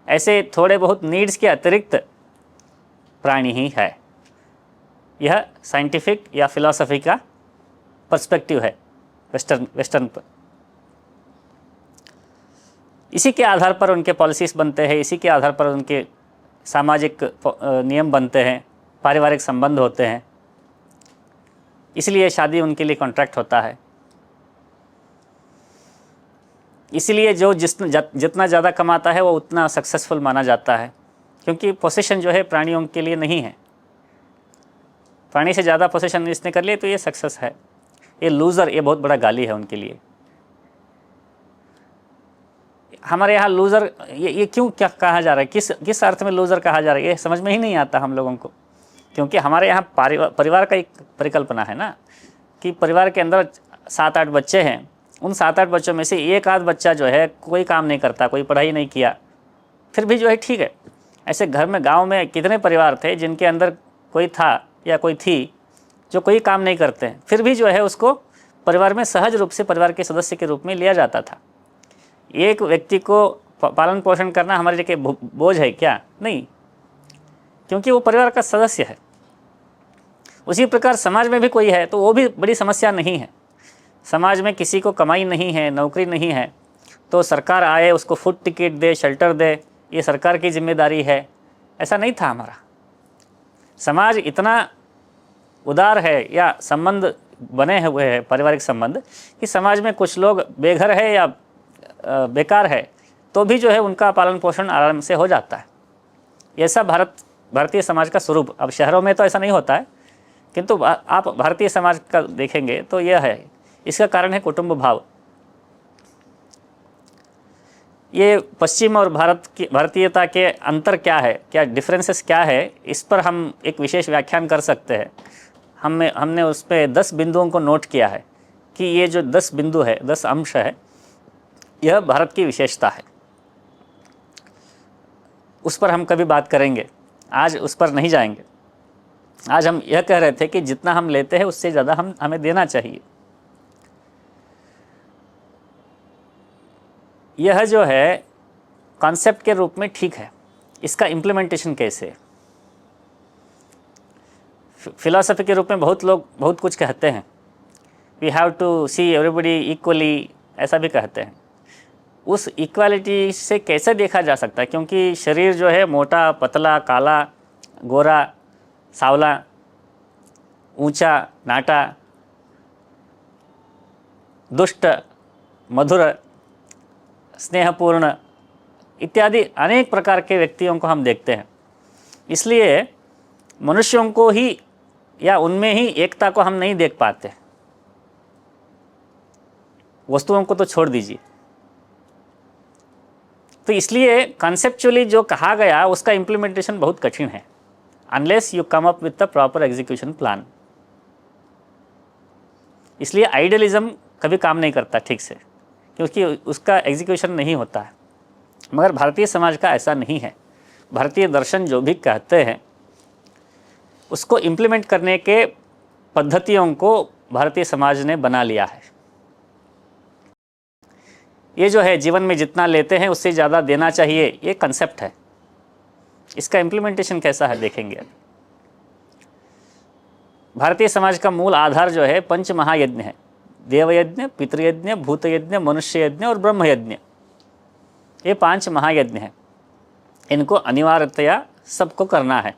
ऐसे थोड़े बहुत नीड्स के अतिरिक्त प्राणी ही है। यह साइंटिफिक या फिलॉसफी का पर्सपेक्टिव है वेस्टर्न पर। इसी के आधार पर उनके पॉलिसीज़ बनते हैं, इसी के आधार पर उनके सामाजिक नियम बनते हैं, पारिवारिक संबंध होते हैं। इसलिए शादी उनके लिए कॉन्ट्रैक्ट होता है। इसलिए जो जितना ज़्यादा कमाता है वो उतना सक्सेसफुल माना जाता है, क्योंकि पोजीशन जो है प्राणियों के लिए नहीं है। प्राणी से ज़्यादा पोजीशन इसने कर लिए तो ये सक्सेस है। ये लूज़र, ये बहुत बड़ा गाली है उनके लिए। हमारे यहाँ लूज़र ये क्यों क्या कहा जा रहा है, किस अर्थ में लूज़र कहा जा रहा है, ये समझ में ही नहीं आता हम लोगों को। क्योंकि हमारे यहाँ परिवार का एक परिकल्पना है ना, कि परिवार के अंदर 7-8 बच्चे हैं, उन 7-8 बच्चों में से एक आध बच्चा जो है कोई काम नहीं करता, कोई पढ़ाई नहीं किया, फिर भी जो है ठीक है। ऐसे घर में, गांव में कितने परिवार थे जिनके अंदर कोई था या कोई थी जो कोई काम नहीं करते हैं, फिर भी जो है उसको परिवार में सहज रूप से परिवार के सदस्य के रूप में लिया जाता था। एक व्यक्ति को पालन पोषण करना हमारे लिए बोझ है क्या? नहीं, क्योंकि वो परिवार का सदस्य है। उसी प्रकार समाज में भी कोई है तो वो भी बड़ी समस्या नहीं है। समाज में किसी को कमाई नहीं है, नौकरी नहीं है, तो सरकार आए उसको फूड टिकट दे, शेल्टर दे, ये सरकार की जिम्मेदारी है, ऐसा नहीं था हमारा। समाज इतना उदार है या संबंध बने हुए हैं, पारिवारिक संबंध, कि समाज में कुछ लोग बेघर है या बेकार है तो भी जो है उनका पालन पोषण आराम से हो जाता है। ऐसा भारतीय समाज का स्वरूप। अब शहरों में तो ऐसा नहीं होता है, किंतु आप भारतीय समाज का देखेंगे तो यह है। इसका कारण है कुटुंब भाव। ये पश्चिम और भारतीयता के अंतर क्या है, क्या डिफरेंसेस क्या है, इस पर हम एक विशेष व्याख्यान कर सकते हैं। हमने उस पर 10 बिंदुओं को नोट किया है कि ये जो 10 बिंदु है, 10 अंश है, यह भारत की विशेषता है। उस पर हम कभी बात करेंगे, आज उस पर नहीं जाएंगे। आज हम यह कह रहे थे कि जितना हम लेते हैं उससे ज़्यादा हमें देना चाहिए। यह जो है कॉन्सेप्ट के रूप में ठीक है, इसका इम्प्लीमेंटेशन कैसे है? फिलॉसफी के रूप में बहुत लोग बहुत कुछ कहते हैं, we have to see everybody equally, ऐसा भी कहते हैं। उस इक्वालिटी से कैसे देखा जा सकता है? क्योंकि शरीर जो है मोटा, पतला, काला, गोरा, सावला, ऊंचा, नाटा, दुष्ट, मधुर, स्नेहपूर्ण इत्यादि अनेक प्रकार के व्यक्तियों को हम देखते हैं। इसलिए मनुष्यों को ही या उनमें ही एकता को हम नहीं देख पाते। वस्तुओं को तो छोड़ दीजिए। तो इसलिए कॉन्सेप्चुअली जो कहा गया उसका इम्प्लीमेंटेशन बहुत कठिन है, unless you come up with the proper execution plan. इसलिए आइडियलिज्म कभी काम नहीं करता ठीक से, क्योंकि उसका एग्जीक्यूशन नहीं होता है। मगर भारतीय समाज का ऐसा नहीं है। भारतीय दर्शन जो भी कहते हैं उसको इम्प्लीमेंट करने के पद्धतियों को भारतीय समाज ने बना लिया है। ये जो है जीवन में जितना लेते हैं उससे ज़्यादा देना चाहिए, ये कंसेप्ट है। इसका इम्प्लीमेंटेशन कैसा है देखेंगे। भारतीय समाज का मूल आधार जो है 5 महायज्ञ है। देवयज्ञ, पितृयज्ञ, भूतयज्ञ, मनुष्य यज्ञ और ब्रह्म यज्ञ। ये 5 महायज्ञ हैं। इनको अनिवार्यतया सबको करना है।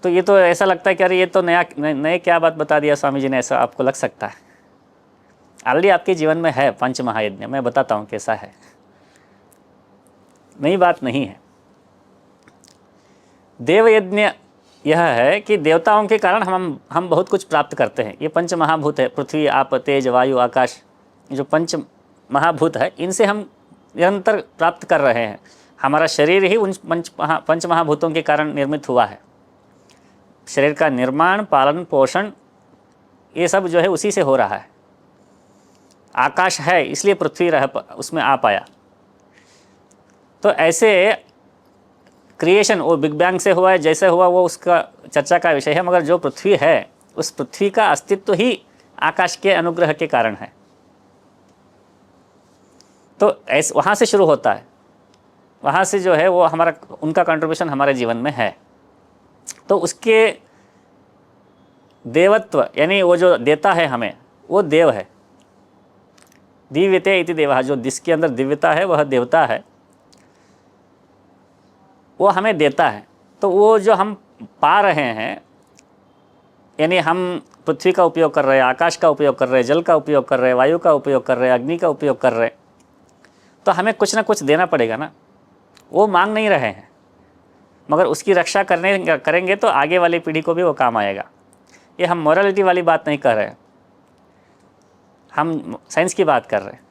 तो ये तो ऐसा लगता है कि अरे ये तो नए क्या बात बता दिया स्वामी जी ने, ऐसा आपको लग सकता है। ऑलरेडी आपके जीवन में है 5 महायज्ञ। मैं बताता हूँ कैसा है, नई बात नहीं है। देवयज्ञ यह है कि देवताओं के कारण हम बहुत कुछ प्राप्त करते हैं। ये 5 महाभूत है, पृथ्वी, आप, तेज, वायु, आकाश। ये जो 5 महाभूत है इनसे हम निरंतर प्राप्त कर रहे हैं। हमारा शरीर ही उन 5 महाभूतों के कारण निर्मित हुआ है। शरीर का निर्माण, पालन, पोषण ये सब जो है उसी से हो रहा है। आकाश है इसलिए पृथ्वी उसमें आ पाया। तो ऐसे क्रिएशन वो बिग बैंग से हुआ है, जैसे हुआ वो उसका चर्चा का विषय है। मगर जो पृथ्वी है उस पृथ्वी का अस्तित्व ही आकाश के अनुग्रह के कारण है। तो ऐसे वहाँ से शुरू होता है, वहाँ से जो है वो उनका कंट्रीब्यूशन हमारे जीवन में है। तो उसके देवत्व यानी वो जो देता है हमें, वो देव है। दिव्यते इति देवः, जो जिसके अंदर दिव्यता है वह देवता है, वो हमें देता है। तो वो जो हम पा रहे हैं, यानी हम पृथ्वी का उपयोग कर रहे हैं, आकाश का उपयोग कर रहे हैं, जल का उपयोग कर रहे हैं, वायु का उपयोग कर रहे हैं, अग्नि का उपयोग कर रहे हैं, तो हमें कुछ ना कुछ देना पड़ेगा ना। वो मांग नहीं रहे हैं, मगर उसकी रक्षा करेंगे तो आगे वाली पीढ़ी को भी वो काम आएगा। ये हम मोरालिटी वाली बात नहीं कर रहे हैं, हम साइंस की बात कर रहे हैं।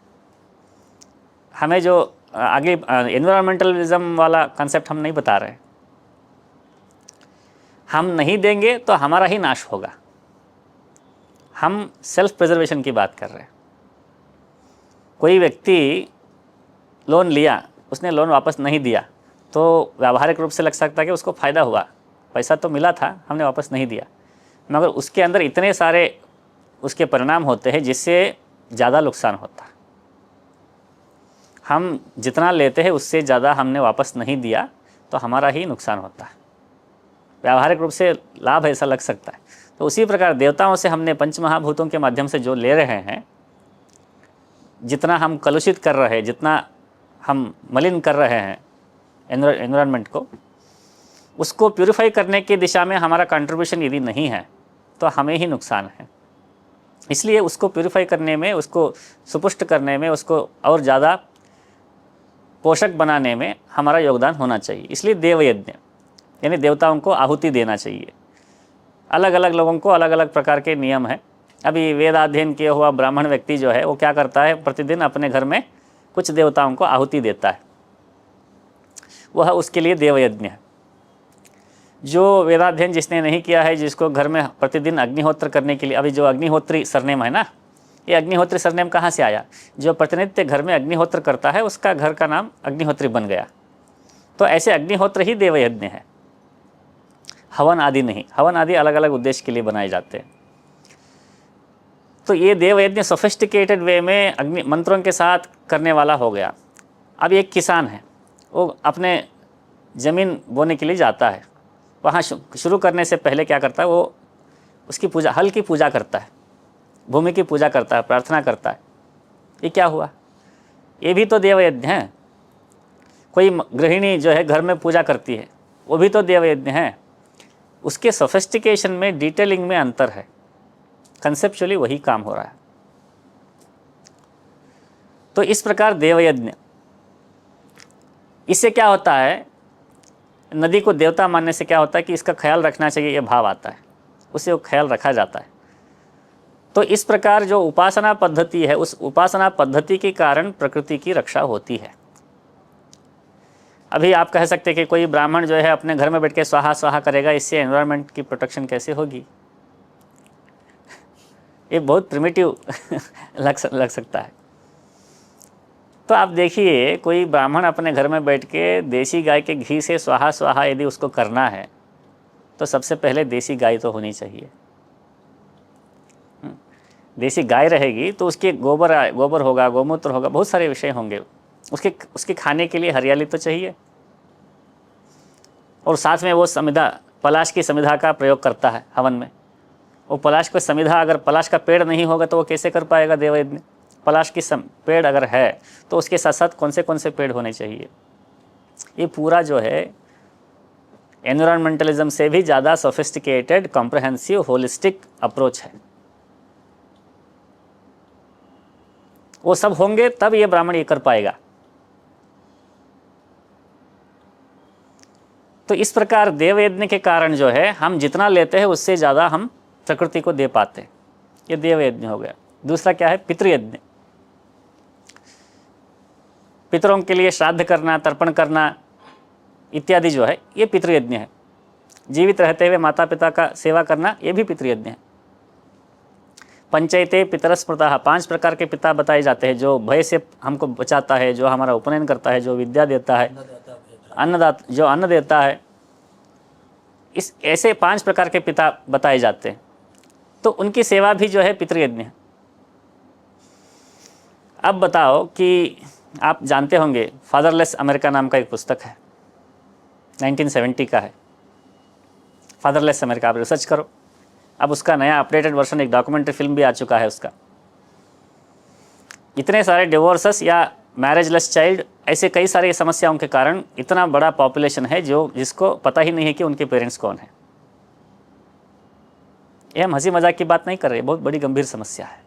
हमें जो आगे एनवायरमेंटलिज्म वाला कंसेप्ट हम नहीं बता रहे। हम नहीं देंगे तो हमारा ही नाश होगा। हम सेल्फ प्रिजर्वेशन की बात कर रहे हैं। कोई व्यक्ति लोन लिया, उसने लोन वापस नहीं दिया, तो व्यावहारिक रूप से लग सकता है कि उसको फ़ायदा हुआ, पैसा तो मिला था, हमने वापस नहीं दिया। मगर उसके अंदर इतने सारे उसके परिणाम होते हैं जिससे ज़्यादा नुकसान होता है। हम जितना लेते हैं उससे ज़्यादा हमने वापस नहीं दिया तो हमारा ही नुकसान होता है। व्यावहारिक रूप से लाभ ऐसा लग सकता है। तो उसी प्रकार देवताओं से हमने 5 महाभूतों के माध्यम से जो ले रहे हैं, जितना हम कलुषित कर रहे हैं, जितना हम मलिन कर रहे हैं एनवायरनमेंट को, उसको प्यूरिफाई करने की दिशा में हमारा कंट्रीब्यूशन यदि नहीं है तो हमें ही नुकसान है। इसलिए उसको प्यूरिफाई करने में, उसको सुपुष्ट करने में, उसको और ज़्यादा पोषक बनाने में हमारा योगदान होना चाहिए। इसलिए देवयज्ञ यानी देवताओं को आहुति देना चाहिए। अलग अलग लोगों को अलग अलग प्रकार के नियम हैं। अभी वेदाध्ययन किया हुआ ब्राह्मण व्यक्ति जो है वो क्या करता है, प्रतिदिन अपने घर में कुछ देवताओं को आहुति देता है, वह उसके लिए देवयज्ञ है। जो वेदाध्ययन जिसने नहीं किया है, जिसको घर में प्रतिदिन अग्निहोत्र करने के लिए, अभी जो अग्निहोत्री सरनेम है ना, ये अग्निहोत्री सरनेम कहाँ से आया? जो प्रतिनित्य घर में अग्निहोत्र करता है उसका घर का नाम अग्निहोत्री बन गया। तो ऐसे अग्निहोत्र ही देवयज्ञ है, हवन आदि नहीं। हवन आदि अलग अलग उद्देश्य के लिए बनाए जाते हैं। तो ये देवयज्ञ सोफिस्टिकेटेड वे में अग्नि मंत्रों के साथ करने वाला हो गया। अब एक किसान है, वो अपने ज़मीन बोने के लिए जाता है, वहाँ शुरू करने से पहले क्या करता है, वो उसकी पूजा, हल की पूजा करता है, भूमि की पूजा करता है, प्रार्थना करता है। ये क्या हुआ? ये भी तो देवयज्ञ है। कोई गृहिणी जो है घर में पूजा करती है, वो भी तो देवयज्ञ है। उसके सोफिस्टिकेशन में, डिटेलिंग में अंतर है, कंसेप्चुअली वही काम हो रहा है। तो इस प्रकार देवयज्ञ, इससे क्या होता है, नदी को देवता मानने से क्या होता है कि इसका ख्याल रखना चाहिए, ये भाव आता है, उसे वो ख्याल रखा जाता है। तो इस प्रकार जो उपासना पद्धति है, उस उपासना पद्धति के कारण प्रकृति की रक्षा होती है। अभी आप कह सकते हैं कि कोई ब्राह्मण जो है अपने घर में बैठ के स्वाहा स्वाहा करेगा, इससे एनवायरनमेंट की प्रोटेक्शन कैसे होगी? ये बहुत प्रिमिटिव लग सकता है। तो आप देखिए, कोई ब्राह्मण अपने घर में बैठ के देसी गाय के घी से स्वाहा स्वाहा यदि उसको करना है, तो सबसे पहले देसी गाय तो होनी चाहिए। देसी गाय रहेगी तो उसके गोबर होगा, गोमूत्र होगा, बहुत सारे विषय होंगे। उसके खाने के लिए हरियाली तो चाहिए। और साथ में वो समिधा, पलाश की समिधा का प्रयोग करता है हवन में। वो पलाश को समिधा, अगर पलाश का पेड़ नहीं होगा तो वो कैसे कर पाएगा देवयज्ञ? पलाश की पेड़ अगर है तो उसके साथ साथ कौन से पेड़ होने चाहिए? ये पूरा जो है एनवायरमेंटलिज्म से भी ज़्यादा सोफिस्टिकेटेड, कॉम्प्रहेंसिव, होलिस्टिक अप्रोच है। वो सब होंगे तब ये ब्राह्मण ये कर पाएगा। तो इस प्रकार देवयज्ञ के कारण जो है हम जितना लेते हैं उससे ज़्यादा हम प्रकृति को दे पाते हैं। ये देवयज्ञ हो गया। दूसरा क्या है? पितृयज्ञ। पितरों के लिए श्राद्ध करना, तर्पण करना इत्यादि जो है ये पितृयज्ञ है। जीवित रहते हुए माता पिता का सेवा करना ये भी पितृयज्ञ है। पंचैते पितरस्मृतः, 5 प्रकार के पिता बताए जाते हैं, जो भय से हमको बचाता है, जो हमारा उपनयन करता है, जो विद्या देता है, जो अन्न देता है। इस ऐसे 5 प्रकार के पिता बताए जाते हैं। तो उनकी सेवा भी जो है पितृयज्ञ है। अब बताओ कि आप जानते होंगे फादरलेस अमेरिका नाम का एक पुस्तक है, 1970 का है। फादरलेस अमेरिका, आप रिसर्च करो। अब उसका नया अपडेटेड वर्जन, एक डॉक्यूमेंट्री फिल्म भी आ चुका है उसका। इतने सारे डिवोर्सेस या मैरिजलेस चाइल्ड, ऐसे कई सारी समस्याओं के कारण इतना बड़ा पॉपुलेशन है जिसको पता ही नहीं है कि उनके पेरेंट्स कौन है। ये हम हंसी मजाक की बात नहीं कर रहे, बहुत बड़ी गंभीर समस्या है।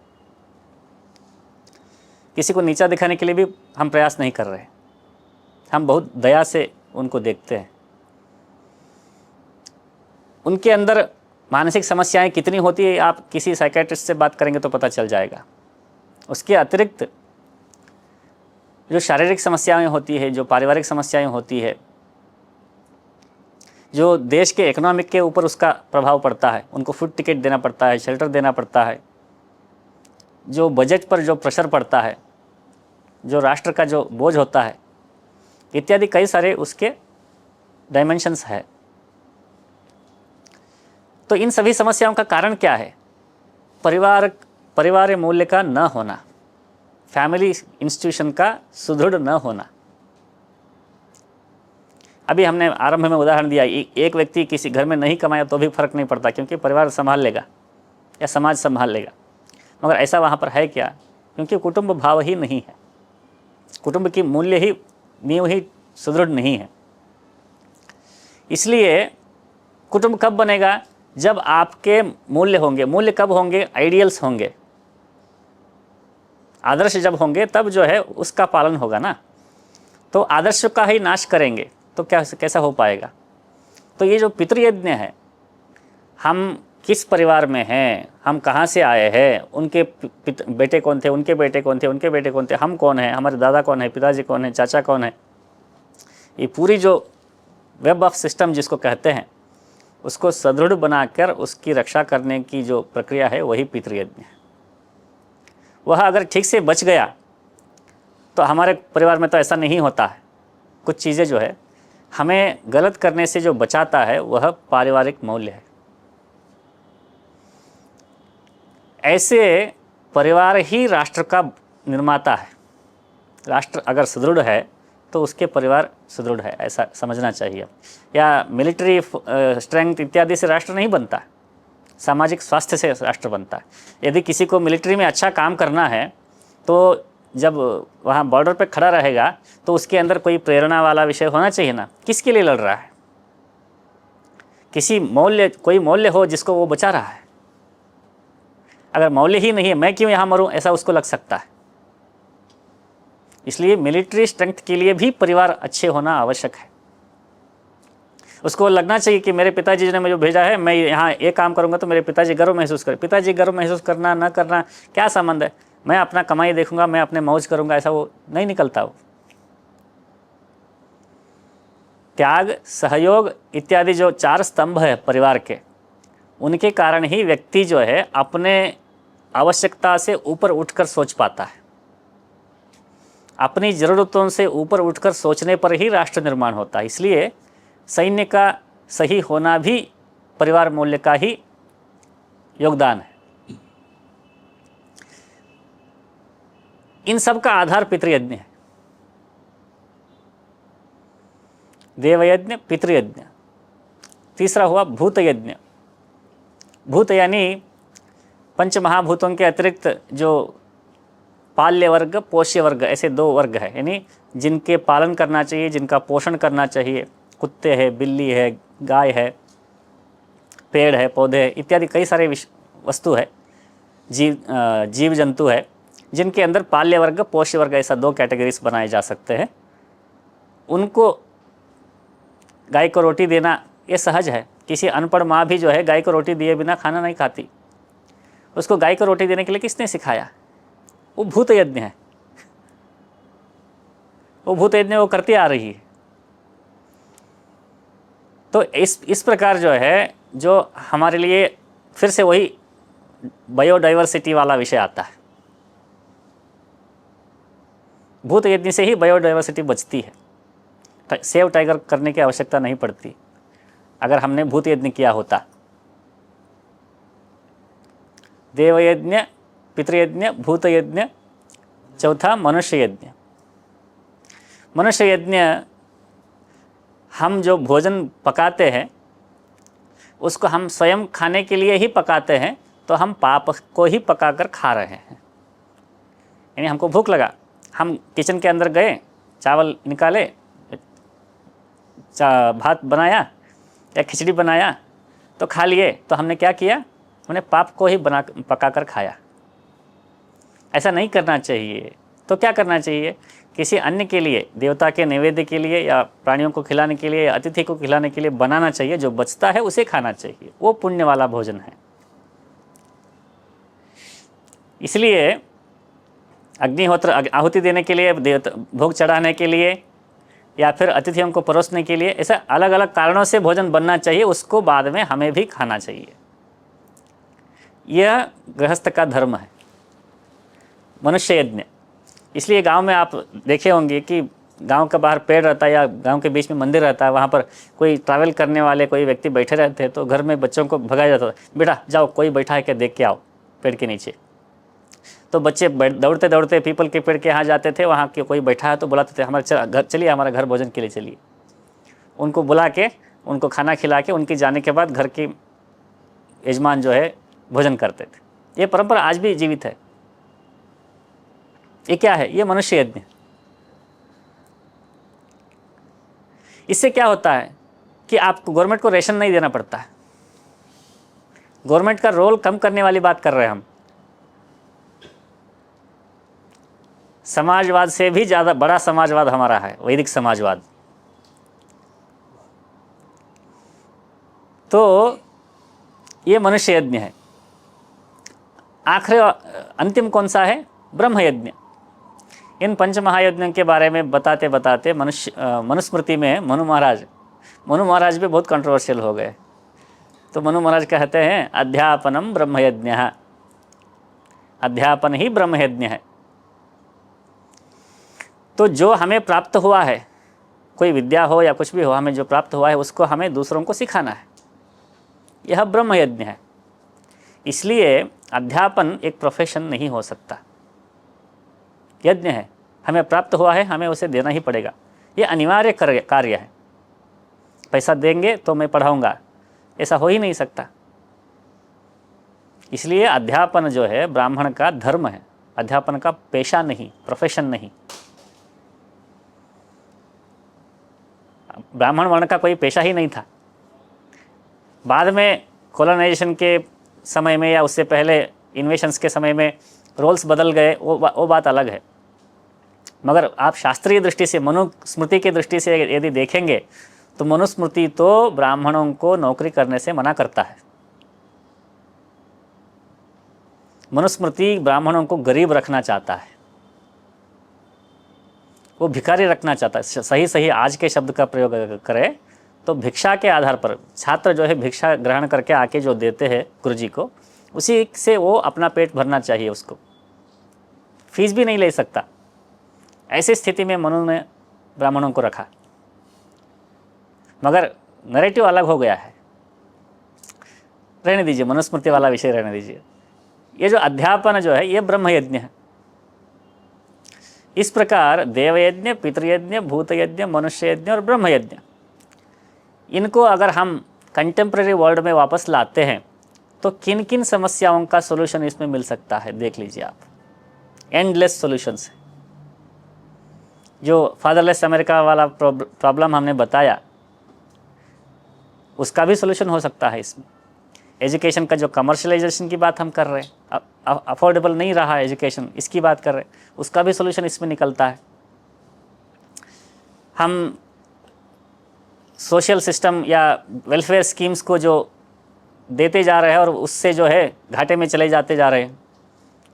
किसी को नीचा दिखाने के लिए भी हम प्रयास नहीं कर रहे, हम बहुत दया से उनको देखते हैं। उनके अंदर मानसिक समस्याएं कितनी होती है, आप किसी साइकेट्रिस्ट से बात करेंगे तो पता चल जाएगा। उसके अतिरिक्त जो शारीरिक समस्याएं होती है, जो पारिवारिक समस्याएं होती है, जो देश के इकोनॉमिक के ऊपर उसका प्रभाव पड़ता है, उनको फूड टिकट देना पड़ता है, शेल्टर देना पड़ता है, जो बजट पर जो प्रेशर पड़ता है, जो राष्ट्र का जो बोझ होता है, इत्यादि कई सारे उसके डायमेंशंस है। तो इन सभी समस्याओं का कारण क्या है? परिवार मूल्य का न होना, फैमिली इंस्टीट्यूशन का सुदृढ़ न होना। अभी हमने आरंभ में उदाहरण दिया, एक व्यक्ति किसी घर में नहीं कमाया तो भी फर्क नहीं पड़ता, क्योंकि परिवार संभाल लेगा या समाज संभाल लेगा। मगर ऐसा वहाँ पर है क्या? क्योंकि कुटुंब भाव ही नहीं है, कुटुंब की मूल्य ही, नींव ही सुदृढ़ नहीं है। इसलिए कुटुंब कब बनेगा? जब आपके मूल्य होंगे। मूल्य कब होंगे? आइडियल्स होंगे, आदर्श जब होंगे तब जो है उसका पालन होगा ना। तो आदर्श का ही नाश करेंगे तो कैसा हो पाएगा? तो ये जो पितृयज्ञ है, हम किस परिवार में हैं, हम कहाँ से आए हैं, उनके बेटे कौन थे, उनके बेटे कौन थे, उनके बेटे कौन थे, हम कौन हैं, हमारे दादा कौन है, पिताजी कौन है, चाचा कौन है, ये पूरी जो वेब ऑफ सिस्टम जिसको कहते हैं, उसको सुदृढ़ बनाकर उसकी रक्षा करने की जो प्रक्रिया है वही पितृयज्ञ है। वह अगर ठीक से बच गया तो हमारे परिवार में तो ऐसा नहीं होता है। कुछ चीज़ें जो है हमें गलत करने से जो बचाता है वह पारिवारिक मूल्य है। ऐसे परिवार ही राष्ट्र का निर्माता है। राष्ट्र अगर सुदृढ़ है तो उसके परिवार सुदृढ़ है, ऐसा समझना चाहिए। या मिलिट्री स्ट्रेंथ इत्यादि से राष्ट्र नहीं बनता, सामाजिक स्वास्थ्य से राष्ट्र बनता है। यदि किसी को मिलिट्री में अच्छा काम करना है तो जब वहाँ बॉर्डर पे खड़ा रहेगा तो उसके अंदर कोई प्रेरणा वाला विषय होना चाहिए ना, किसके लिए लड़ रहा है, किसी मौल्य, कोई मौल्य हो जिसको वो बचा रहा है। अगर मौल्य ही नहीं है, मैं क्यों यहाँ मरूं, ऐसा उसको लग सकता है। इसलिए मिलिट्री स्ट्रेंथ के लिए भी परिवार अच्छे होना आवश्यक है। उसको लगना चाहिए कि मेरे पिताजी ने मुझे भेजा है, मैं यहाँ ये काम करूँगा तो मेरे पिताजी गर्व महसूस करें। पिताजी गर्व महसूस करना न करना क्या संबंध है, मैं अपना कमाई देखूंगा, मैं अपने मौज करूँगा, ऐसा वो नहीं निकलता। वो त्याग, सहयोग इत्यादि जो 4 स्तंभ है परिवार के, उनके कारण ही व्यक्ति जो है अपने आवश्यकता से ऊपर उठकर सोच पाता है। अपनी ज़रूरतों से ऊपर उठकर सोचने पर ही राष्ट्र निर्माण होता है। इसलिए सैन्य का सही होना भी परिवार मूल्य का ही योगदान है। इन सब का आधार पितृयज्ञ है। देवयज्ञ, पितृयज्ञ। तीसरा हुआ भूतयज्ञ। भूत यानी पंचमहाभूतों के अतिरिक्त जो पाल्य वर्ग, पोष्य वर्ग, ऐसे 2 वर्ग है, यानी जिनके पालन करना चाहिए, जिनका पोषण करना चाहिए। कुत्ते हैं, बिल्ली है, गाय है, पेड़ है, पौधे है, इत्यादि कई सारे वस्तु है, जीव जंतु है, जिनके अंदर पाल्य वर्ग, पोष्य वर्ग, ऐसा 2 कैटेगरीज बनाए जा सकते हैं। उनको गाय को रोटी देना ये सहज है। किसी अनपढ़ माँ भी जो है गाय को रोटी दिए बिना खाना नहीं खाती। उसको गाय को रोटी देने के लिए किसने सिखाया? वो भूत यज्ञ है। वो भूत यज्ञ वो करती आ रही है। तो इस प्रकार जो है, जो हमारे लिए फिर से वही बायोडाइवर्सिटी वाला विषय आता है। भूत यज्ञ से ही बायोडाइवर्सिटी बचती है। सेव टाइगर करने की आवश्यकता नहीं पड़ती अगर हमने भूत यज्ञ किया होता। देवयज्ञ, पितृयज्ञ, भूत यज्ञ, चौथा मनुष्य यज्ञ। मनुष्य यज्ञ, हम जो भोजन पकाते हैं उसको हम स्वयं खाने के लिए ही पकाते हैं, तो हम पाप को ही पकाकर खा रहे हैं। यानी हमको भूख लगा, हम किचन के अंदर गए, चावल निकाले, भात बनाया या खिचड़ी बनाया तो खा लिए, तो हमने क्या किया? हमने पाप को ही पकाकर खाया। ऐसा नहीं करना चाहिए। तो क्या करना चाहिए? किसी अन्य के लिए, देवता के नैवेद्य के लिए या प्राणियों को खिलाने के लिए या अतिथि को खिलाने के लिए बनाना चाहिए। जो बचता है उसे खाना चाहिए, वो पुण्य वाला भोजन है। इसलिए अग्निहोत्र आहुति देने के लिए, देवता भोग चढ़ाने के लिए या फिर अतिथियों को परोसने के लिए, ऐसा अलग अलग कारणों से भोजन बनना चाहिए। उसको बाद में हमें भी खाना चाहिए। यह गृहस्थ का धर्म है, मनुष्य यज्ञ। इसलिए गांव में आप देखे होंगे कि गांव के बाहर पेड़ रहता है या गांव के बीच में मंदिर रहता है, वहाँ पर कोई ट्रैवल करने वाले कोई व्यक्ति बैठे रहते हैं, तो घर में बच्चों को भगाया जाता है, बेटा जाओ कोई बैठा है क्या देख के आओ पेड़ के नीचे। तो बच्चे दौड़ते दौड़ते पीपल के पेड़ के यहाँ जाते थे, वहाँ के कोई बैठा है तो बुलाते थे, हमारे घर चलिए, हमारा घर भोजन के लिए चलिए। उनको बुला के, उनको खाना खिला के, उनके जाने के बाद घर के यजमान जो है भोजन करते थे। ये परंपरा आज भी जीवित है। ये क्या है? ये मनुष्य यज्ञ। इससे क्या होता है कि आपको गवर्नमेंट को रेशन नहीं देना पड़ता है। गवर्नमेंट का रोल कम करने वाली बात कर रहे हैं हम। समाजवाद से भी ज़्यादा बड़ा समाजवाद हमारा है, वैदिक समाजवाद। तो ये मनुष्य यज्ञ है। आखिरी अंतिम कौन सा है? ब्रह्म यज्ञ। इन पंच महायज्ञों के बारे में बताते बताते मनुस्मृति में मनु महाराज भी बहुत कंट्रोवर्शियल हो गए। तो मनु महाराज कहते हैं अध्यापनम ब्रह्मयज्ञ, अध्यापन ही ब्रह्मयज्ञ है। तो जो हमें प्राप्त हुआ है, कोई विद्या हो या कुछ भी हो, हमें जो प्राप्त हुआ है उसको हमें दूसरों को सिखाना है, यह ब्रह्मयज्ञ है। इसलिए अध्यापन एक प्रोफेशन नहीं हो सकता, यज्ञ है। हमें प्राप्त हुआ है, हमें उसे देना ही पड़ेगा, ये अनिवार्य कार्य है। पैसा देंगे तो मैं पढ़ाऊँगा, ऐसा हो ही नहीं सकता। इसलिए अध्यापन जो है ब्राह्मण का धर्म है, अध्यापन का पेशा नहीं, प्रोफेशन नहीं। ब्राह्मण वर्ण का कोई पेशा ही नहीं था। बाद में कॉलोनाइजेशन के समय में या उससे पहले इन्वेशंस के समय में रोल्स बदल गए, वो बात अलग है। मगर आप शास्त्रीय दृष्टि से, मनुस्मृति की दृष्टि से यदि देखेंगे तो मनुस्मृति तो ब्राह्मणों को नौकरी करने से मना करता है। मनुस्मृति ब्राह्मणों को गरीब रखना चाहता है, वो भिखारी रखना चाहता है। सही आज के शब्द का प्रयोग करें तो भिक्षा के आधार पर छात्र जो है भिक्षा ग्रहण करके आके जो देते हैं गुरुजी को, उसी से वो अपना पेट भरना चाहिए, उसको फीस भी नहीं ले सकता। ऐसी स्थिति में मनु ने ब्राह्मणों को रखा, मगर नैरेटिव अलग हो गया है। रहने दीजिए, मनुस्मृति वाला विषय रहने दीजिए। ये जो अध्यापन जो है ये ब्रह्मयज्ञ है। इस प्रकार देवयज्ञ, पितृयज्ञ, भूतयज्ञ, मनुष्ययज्ञ और ब्रह्मयज्ञ, इनको अगर हम कंटेम्प्रेरी वर्ल्ड में वापस लाते हैं तो किन किन समस्याओं का सॉल्यूशन इसमें मिल सकता है, देख लीजिए आप। एंडलेस सॉल्यूशंस है। जो फादरलेस अमेरिका वाला प्रॉब्लम हमने बताया, उसका भी सॉल्यूशन हो सकता है इसमें। एजुकेशन का जो कमर्शलाइजेशन की बात हम कर रहे हैं, अफोर्डेबल नहीं रहा एजुकेशन, इसकी बात कर रहे हैं, उसका भी सॉल्यूशन इसमें निकलता है। हम सोशल सिस्टम या वेलफेयर स्कीम्स को जो देते जा रहे हैं और उससे जो है घाटे में चले जाते जा रहे हैं,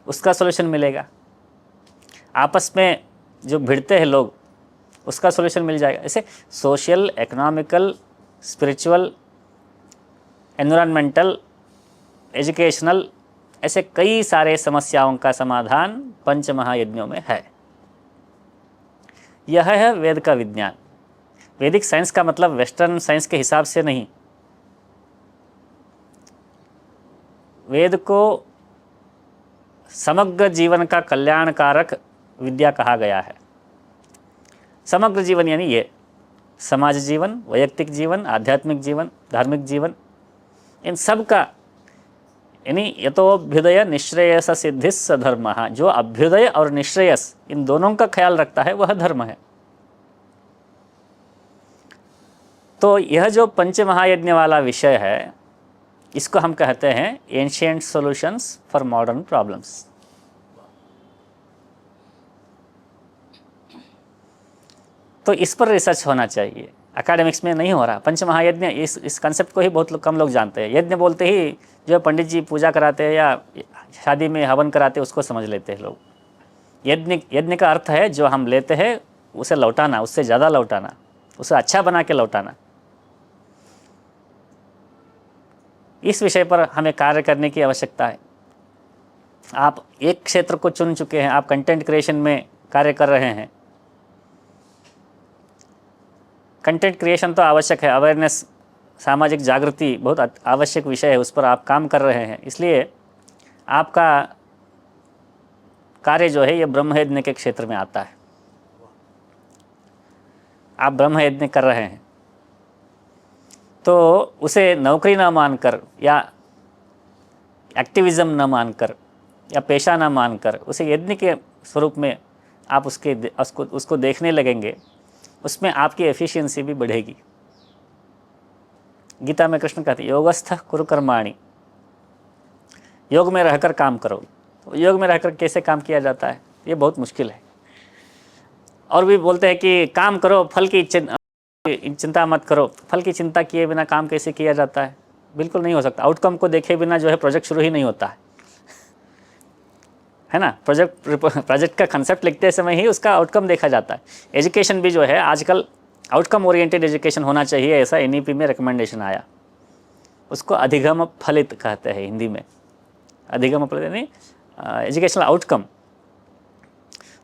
उसका सॉल्यूशन मिलेगा। आपस में जो भिड़ते हैं लोग, उसका सॉल्यूशन मिल जाएगा। ऐसे social, economical, spiritual, environmental, educational, ऐसे कई सारे समस्याओं का समाधान पंच महायज्ञों में है। यह है वेद का विज्ञान। वैदिक साइंस का मतलब वेस्टर्न साइंस के हिसाब से नहीं। वेद को समग्र जीवन का कल्याणकारक विद्या कहा गया है। समग्र जीवन यानी ये समाज जीवन, वैयक्तिक जीवन, आध्यात्मिक जीवन, धार्मिक जीवन, इन सब का, यानी यतोभ्युदय निश्रेयस सिद्धिस धर्म। जो अभ्युदय और निश्रेयस इन दोनों का ख्याल रखता है वह धर्म है। तो यह जो पंच महायज्ञ वाला विषय है, इसको हम कहते हैं ancient solutions for modern problems. तो इस पर रिसर्च होना चाहिए, एकेडमिक्स में नहीं हो रहा। पंच महायज्ञ, इस कंसेप्ट को ही बहुत कम लोग जानते हैं। यज्ञ बोलते ही जो पंडित जी पूजा कराते हैं या शादी में हवन कराते हैं उसको समझ लेते हैं लोग। यज्ञ का अर्थ है जो हम लेते हैं उसे लौटाना, उससे ज़्यादा लौटाना, उसे अच्छा बना के लौटाना। इस विषय पर हमें कार्य करने की आवश्यकता है। आप एक क्षेत्र को चुन चुके हैं, आप कंटेंट क्रिएशन में कार्य कर रहे हैं। कंटेंट क्रिएशन तो आवश्यक है, अवेयरनेस, सामाजिक जागृति बहुत आवश्यक विषय है, उस पर आप काम कर रहे हैं। इसलिए आपका कार्य जो है ये ब्रह्मयज्ञ के क्षेत्र में आता है। आप ब्रह्मयज्ञ कर रहे हैं तो उसे नौकरी ना मानकर या एक्टिविज़म ना मानकर या पेशा ना मानकर उसे यज्ञ के स्वरूप में आप उसको देखने लगेंगे, उसमें आपकी एफिशिएंसी भी बढ़ेगी। गीता में कृष्ण कहते हैं योगस्थ कुरु कर्माणि, योग में रहकर काम करो। तो योग में रहकर कैसे काम किया जाता है, ये बहुत मुश्किल है। और भी बोलते हैं कि काम करो, फल की चिंता मत करो। फल की चिंता किए बिना काम कैसे किया जाता है? बिल्कुल नहीं हो सकता। आउटकम को देखे बिना जो है प्रोजेक्ट शुरू ही नहीं होता है ना। प्रोजेक्ट का कंसेप्ट लिखते समय ही उसका आउटकम देखा जाता है। एजुकेशन भी जो है आजकल आउटकम ओरिएंटेड एजुकेशन होना चाहिए, ऐसा NEP में रिकमेंडेशन आया। उसको अधिगम फलित कहते हैं हिंदी में। अधिगम फलित यानी एजुकेशनल आउटकम।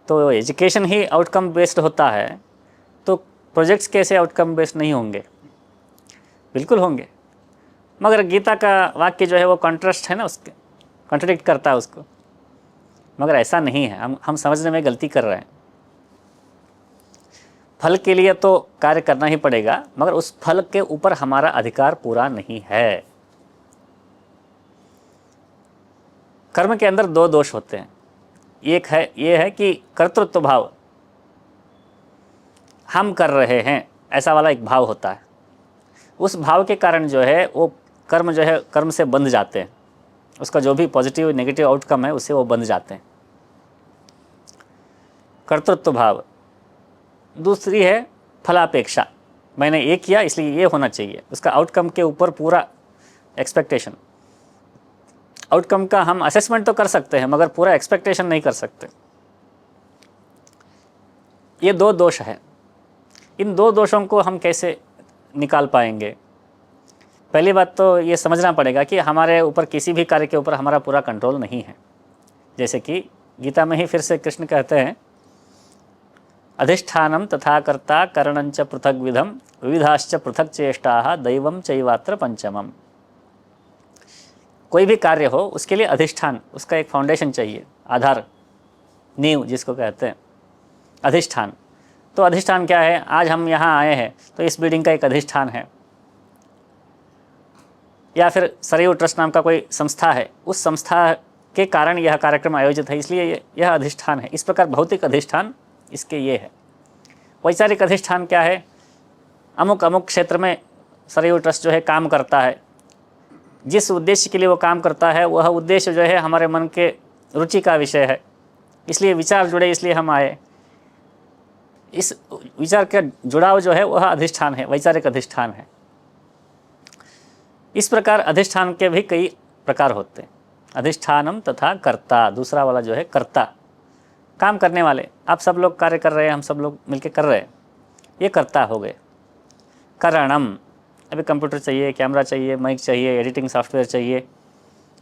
तो एजुकेशन ही आउटकम बेस्ड होता है, तो प्रोजेक्ट्स कैसे आउटकम बेस्ड नहीं होंगे? बिल्कुल होंगे। मगर गीता का वाक्य जो है वो कॉन्ट्रास्ट है ना, उसके कॉन्ट्रडिक्ट करता है उसको। मगर ऐसा नहीं है, हम समझने में गलती कर रहे हैं। फल के लिए तो कार्य करना ही पड़ेगा, मगर उस फल के ऊपर हमारा अधिकार पूरा नहीं है। कर्म के अंदर दो दोष होते हैं। एक है ये है कि कर्तृत्व भाव, हम कर रहे हैं ऐसा वाला एक भाव होता है। उस भाव के कारण जो है वो कर्म जो है कर्म से बंध जाते हैं। उसका जो भी पॉजिटिव नेगेटिव आउटकम है उससे वो बंध जाते हैं, कर्तृत्व भाव। दूसरी है फलापेक्षा, मैंने ये किया इसलिए ये होना चाहिए। उसका आउटकम के ऊपर पूरा एक्सपेक्टेशन। आउटकम का हम असेसमेंट तो कर सकते हैं मगर पूरा एक्सपेक्टेशन नहीं कर सकते। ये दो दोष है। इन दो दोषों को हम कैसे निकाल पाएंगे? पहली बात तो ये समझना पड़ेगा कि हमारे ऊपर किसी भी कार्य के ऊपर हमारा पूरा कंट्रोल नहीं है। जैसे कि गीता में ही फिर से कृष्ण कहते हैं, अधिष्ठानम तथा कर्ता करणंच पृथक विधम विविधाश्च पृथक चेष्टा दैवम चैवात्र पंचमम। कोई भी कार्य हो उसके लिए अधिष्ठान, उसका एक फाउंडेशन चाहिए, आधार, नींव जिसको कहते हैं अधिष्ठान। तो अधिष्ठान क्या है? आज हम यहाँ आए हैं तो इस बिल्डिंग का एक अधिष्ठान है, या फिर सरयू ट्रस्ट नाम का कोई संस्था है, उस संस्था के कारण यह कार्यक्रम आयोजित है, इसलिए यह अधिष्ठान है। इस प्रकार भौतिक अधिष्ठान इसके ये है। वैचारिक अधिष्ठान क्या है? अमुक अमुक क्षेत्र में सरयू ट्रस्ट जो है काम करता है, जिस उद्देश्य के लिए वो काम करता है वह उद्देश्य जो है हमारे मन के रुचि का विषय है, इसलिए विचार जुड़े, इसलिए हम आए। इस विचार का जुड़ाव जो है वह अधिष्ठान है, वैचारिक अधिष्ठान है। इस प्रकार अधिष्ठान के भी कई प्रकार होते हैं। अधिष्ठानम तथा कर्ता, दूसरा वाला जो है कर्ता, काम करने वाले। आप सब लोग कार्य कर रहे हैं, हम सब लोग मिलके कर रहे हैं, ये कर्ता हो गए। करणम, अभी कंप्यूटर चाहिए, कैमरा चाहिए, माइक चाहिए, एडिटिंग सॉफ्टवेयर चाहिए,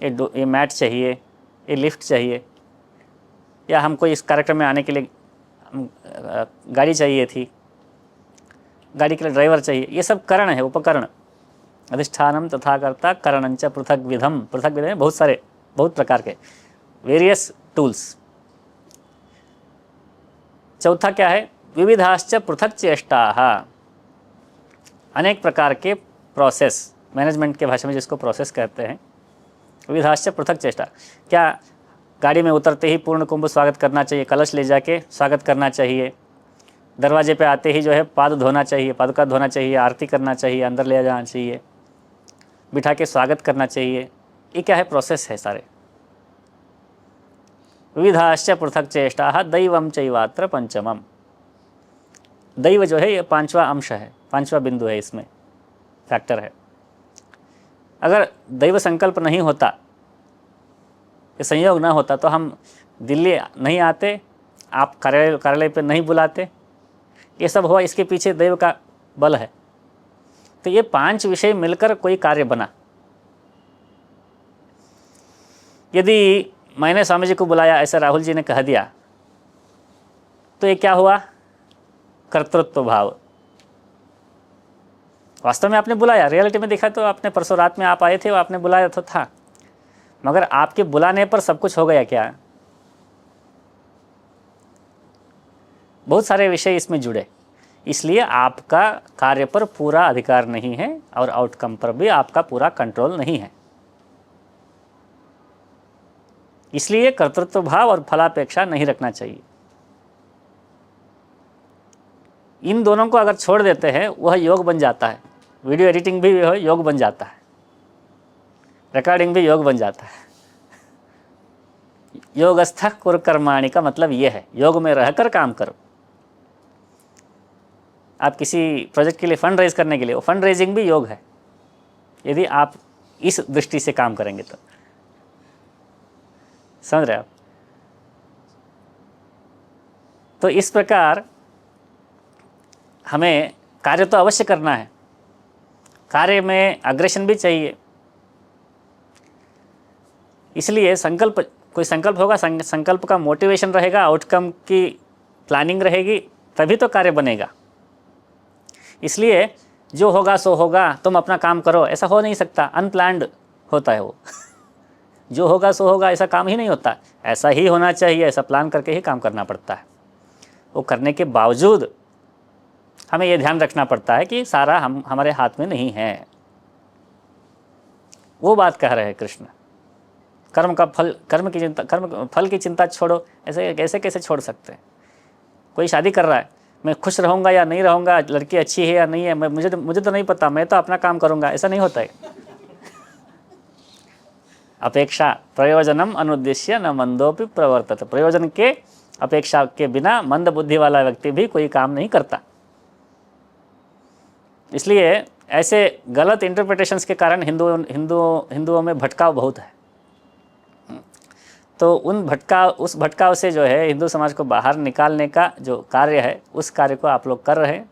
ये मैट चाहिए, ये लिफ्ट चाहिए, या हमको इस कार्यक्रम में आने के लिए गाड़ी चाहिए थी, गाड़ी के लिए ड्राइवर चाहिए। ये सब करण है, उपकरण। अधिष्ठानम तथा कर्ता करणंच पृथक विधम। पृथक विधम में बहुत सारे, बहुत प्रकार के वेरियस टूल्स। चौथा क्या है? विविधाश्च पृथक चेष्टाः, अनेक प्रकार के प्रोसेस, मैनेजमेंट के भाषा में जिसको प्रोसेस कहते हैं। विविधाश्च पृथक चेष्टा, क्या गाड़ी में उतरते ही पूर्ण कुंभ स्वागत करना चाहिए, कलश ले जाके स्वागत करना चाहिए, दरवाजे पे आते ही जो है पाद धोना चाहिए, पादुका धोना चाहिए, आरती करना चाहिए, अंदर ले जाना चाहिए, बिठा के स्वागत करना चाहिए। ये क्या है? प्रोसेस है सारे। विविधाश्च पृथक चेष्टाः दैवम चैवात्र पंचमम। दैव जो है ये पांचवा अंश है, पांचवा बिंदु है, इसमें फैक्टर है। अगर दैव संकल्प नहीं होता, ये संयोग ना होता, तो हम दिल्ली नहीं आते, आप कार्यालय पे नहीं बुलाते। ये सब हुआ, इसके पीछे दैव का बल है। तो ये 5 विषय मिलकर कोई कार्य बना। यदि मैंने स्वामी जी को बुलाया, ऐसा राहुल जी ने कह दिया, तो ये क्या हुआ? कर्तृत्व भाव। वास्तव में आपने बुलाया, रियलिटी में देखा तो आपने परसों रात में आप आए थे, वो आपने बुलाया तो था, मगर आपके बुलाने पर सब कुछ हो गया क्या? बहुत सारे विषय इसमें जुड़े, इसलिए आपका कार्य पर पूरा अधिकार नहीं है और आउटकम पर भी आपका पूरा कंट्रोल नहीं है। इसलिए कर्तृत्व भाव और फलापेक्षा नहीं रखना चाहिए। इन दोनों को अगर छोड़ देते हैं वह योग बन जाता है। वीडियो एडिटिंग भी योग बन जाता है, रिकॉर्डिंग भी योग बन जाता है। योगस्थ कुरु कर्माणि का मतलब यह है, योग में रहकर काम करो। आप किसी प्रोजेक्ट के लिए फंड रेज करने के लिए, वो फंड रेजिंग भी योग है। यदि आप इस दृष्टि से काम करेंगे तो। समझ रहे आप? तो इस प्रकार हमें कार्य तो अवश्य करना है, कार्य में अग्रेशन भी चाहिए। इसलिए संकल्प, कोई संकल्प होगा, संकल्प का मोटिवेशन रहेगा, आउटकम की प्लानिंग रहेगी, तभी तो कार्य बनेगा। इसलिए जो होगा सो होगा, तुम अपना काम करो, ऐसा हो नहीं सकता, अनप्लान्ड होता है वो। जो होगा सो होगा ऐसा काम ही नहीं होता, ऐसा ही होना चाहिए, ऐसा प्लान करके ही काम करना पड़ता है। वो करने के बावजूद हमें ये ध्यान रखना पड़ता है कि सारा हमारे हाथ में नहीं है। वो बात कह रहे हैं कृष्ण। कर्म का फल, कर्म की चिंता, कर्म फल की चिंता छोड़ो, ऐसे कैसे छोड़ सकते हैं? कोई शादी कर रहा है, मैं खुश रहूँगा या नहीं रहूँगा, लड़की अच्छी है या नहीं है, मुझे तो नहीं पता, मैं तो अपना काम करूँगा, ऐसा नहीं होता है। अपेक्षा प्रयोजनम अनुद्देश्य न मंदोपि प्रवर्तते। प्रयोजन के अपेक्षा के बिना मंद बुद्धि वाला व्यक्ति भी कोई काम नहीं करता। इसलिए ऐसे गलत इंटरप्रिटेशंस के कारण हिंदुओं में भटकाव बहुत है। तो उस भटकाव से जो है हिंदू समाज को बाहर निकालने का जो कार्य है, उस कार्य को आप लोग कर रहे हैं।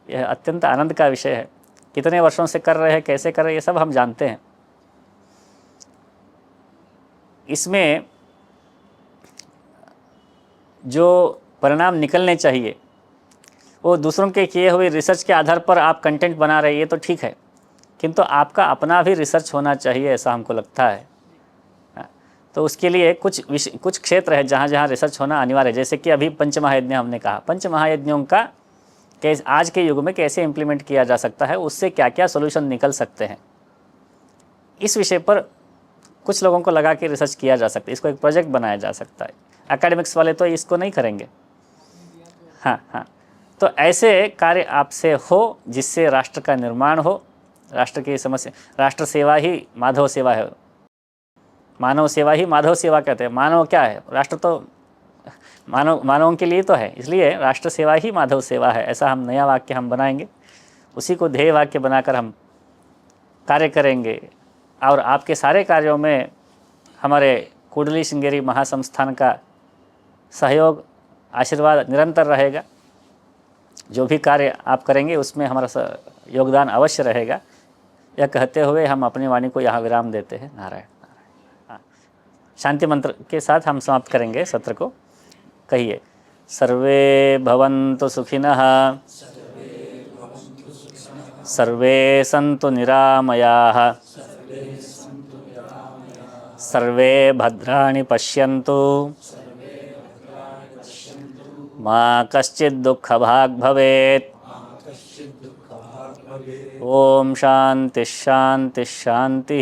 यह अत्यंत आनंद का विषय है। कितने वर्षों से कर रहे हैं, कैसे कर रहे हैं, ये सब हम जानते हैं। इसमें जो परिणाम निकलने चाहिए वो दूसरों के किए हुए रिसर्च के आधार पर आप कंटेंट बना रहे हैं, ये तो ठीक है, किंतु आपका अपना भी रिसर्च होना चाहिए, ऐसा हमको लगता है। तो उसके लिए कुछ क्षेत्र है जहाँ जहाँ रिसर्च होना अनिवार्य है। जैसे कि अभी पंचमहायज्ञ हमने कहा, पंचमहायज्ञों का आज के युग में कैसे इम्प्लीमेंट किया जा सकता है, उससे क्या क्या सोल्यूशन निकल सकते हैं, इस विषय पर कुछ लोगों को लगा के रिसर्च किया जा सकता है। इसको एक प्रोजेक्ट बनाया जा सकता है। एकेडमिक्स वाले तो इसको नहीं करेंगे। हाँ, तो ऐसे कार्य आपसे हो जिससे राष्ट्र का निर्माण हो, राष्ट्र की समस्या। राष्ट्र सेवा ही माधव सेवा है, मानव सेवा ही माधव सेवा कहते हैं। मानव क्या है? राष्ट्र तो मानवों के लिए तो है, इसलिए राष्ट्र सेवा ही माधव सेवा है। ऐसा हम नया वाक्य हम बनाएंगे, उसी को ध्येय वाक्य बनाकर हम कार्य करेंगे। और आपके सारे कार्यों में हमारे कुंडली श्रृंगेरी महासंस्थान का सहयोग, आशीर्वाद निरंतर रहेगा। जो भी कार्य आप करेंगे उसमें हमारा योगदान अवश्य रहेगा। यह कहते हुए हम अपनी वाणी को यहाँ विराम देते हैं। नारायण नारायण। हाँ, शांति मंत्र के साथ हम समाप्त करेंगे सत्र को। कहिए, सर्वे भवन्तु सुखिनः, सर्वे सन्तु निरामयाः, सर्वे भद्राणि पश्यन्तु, मा कश्चित् दुःखभाग् भवेत्। ओम शांति शांति शांति।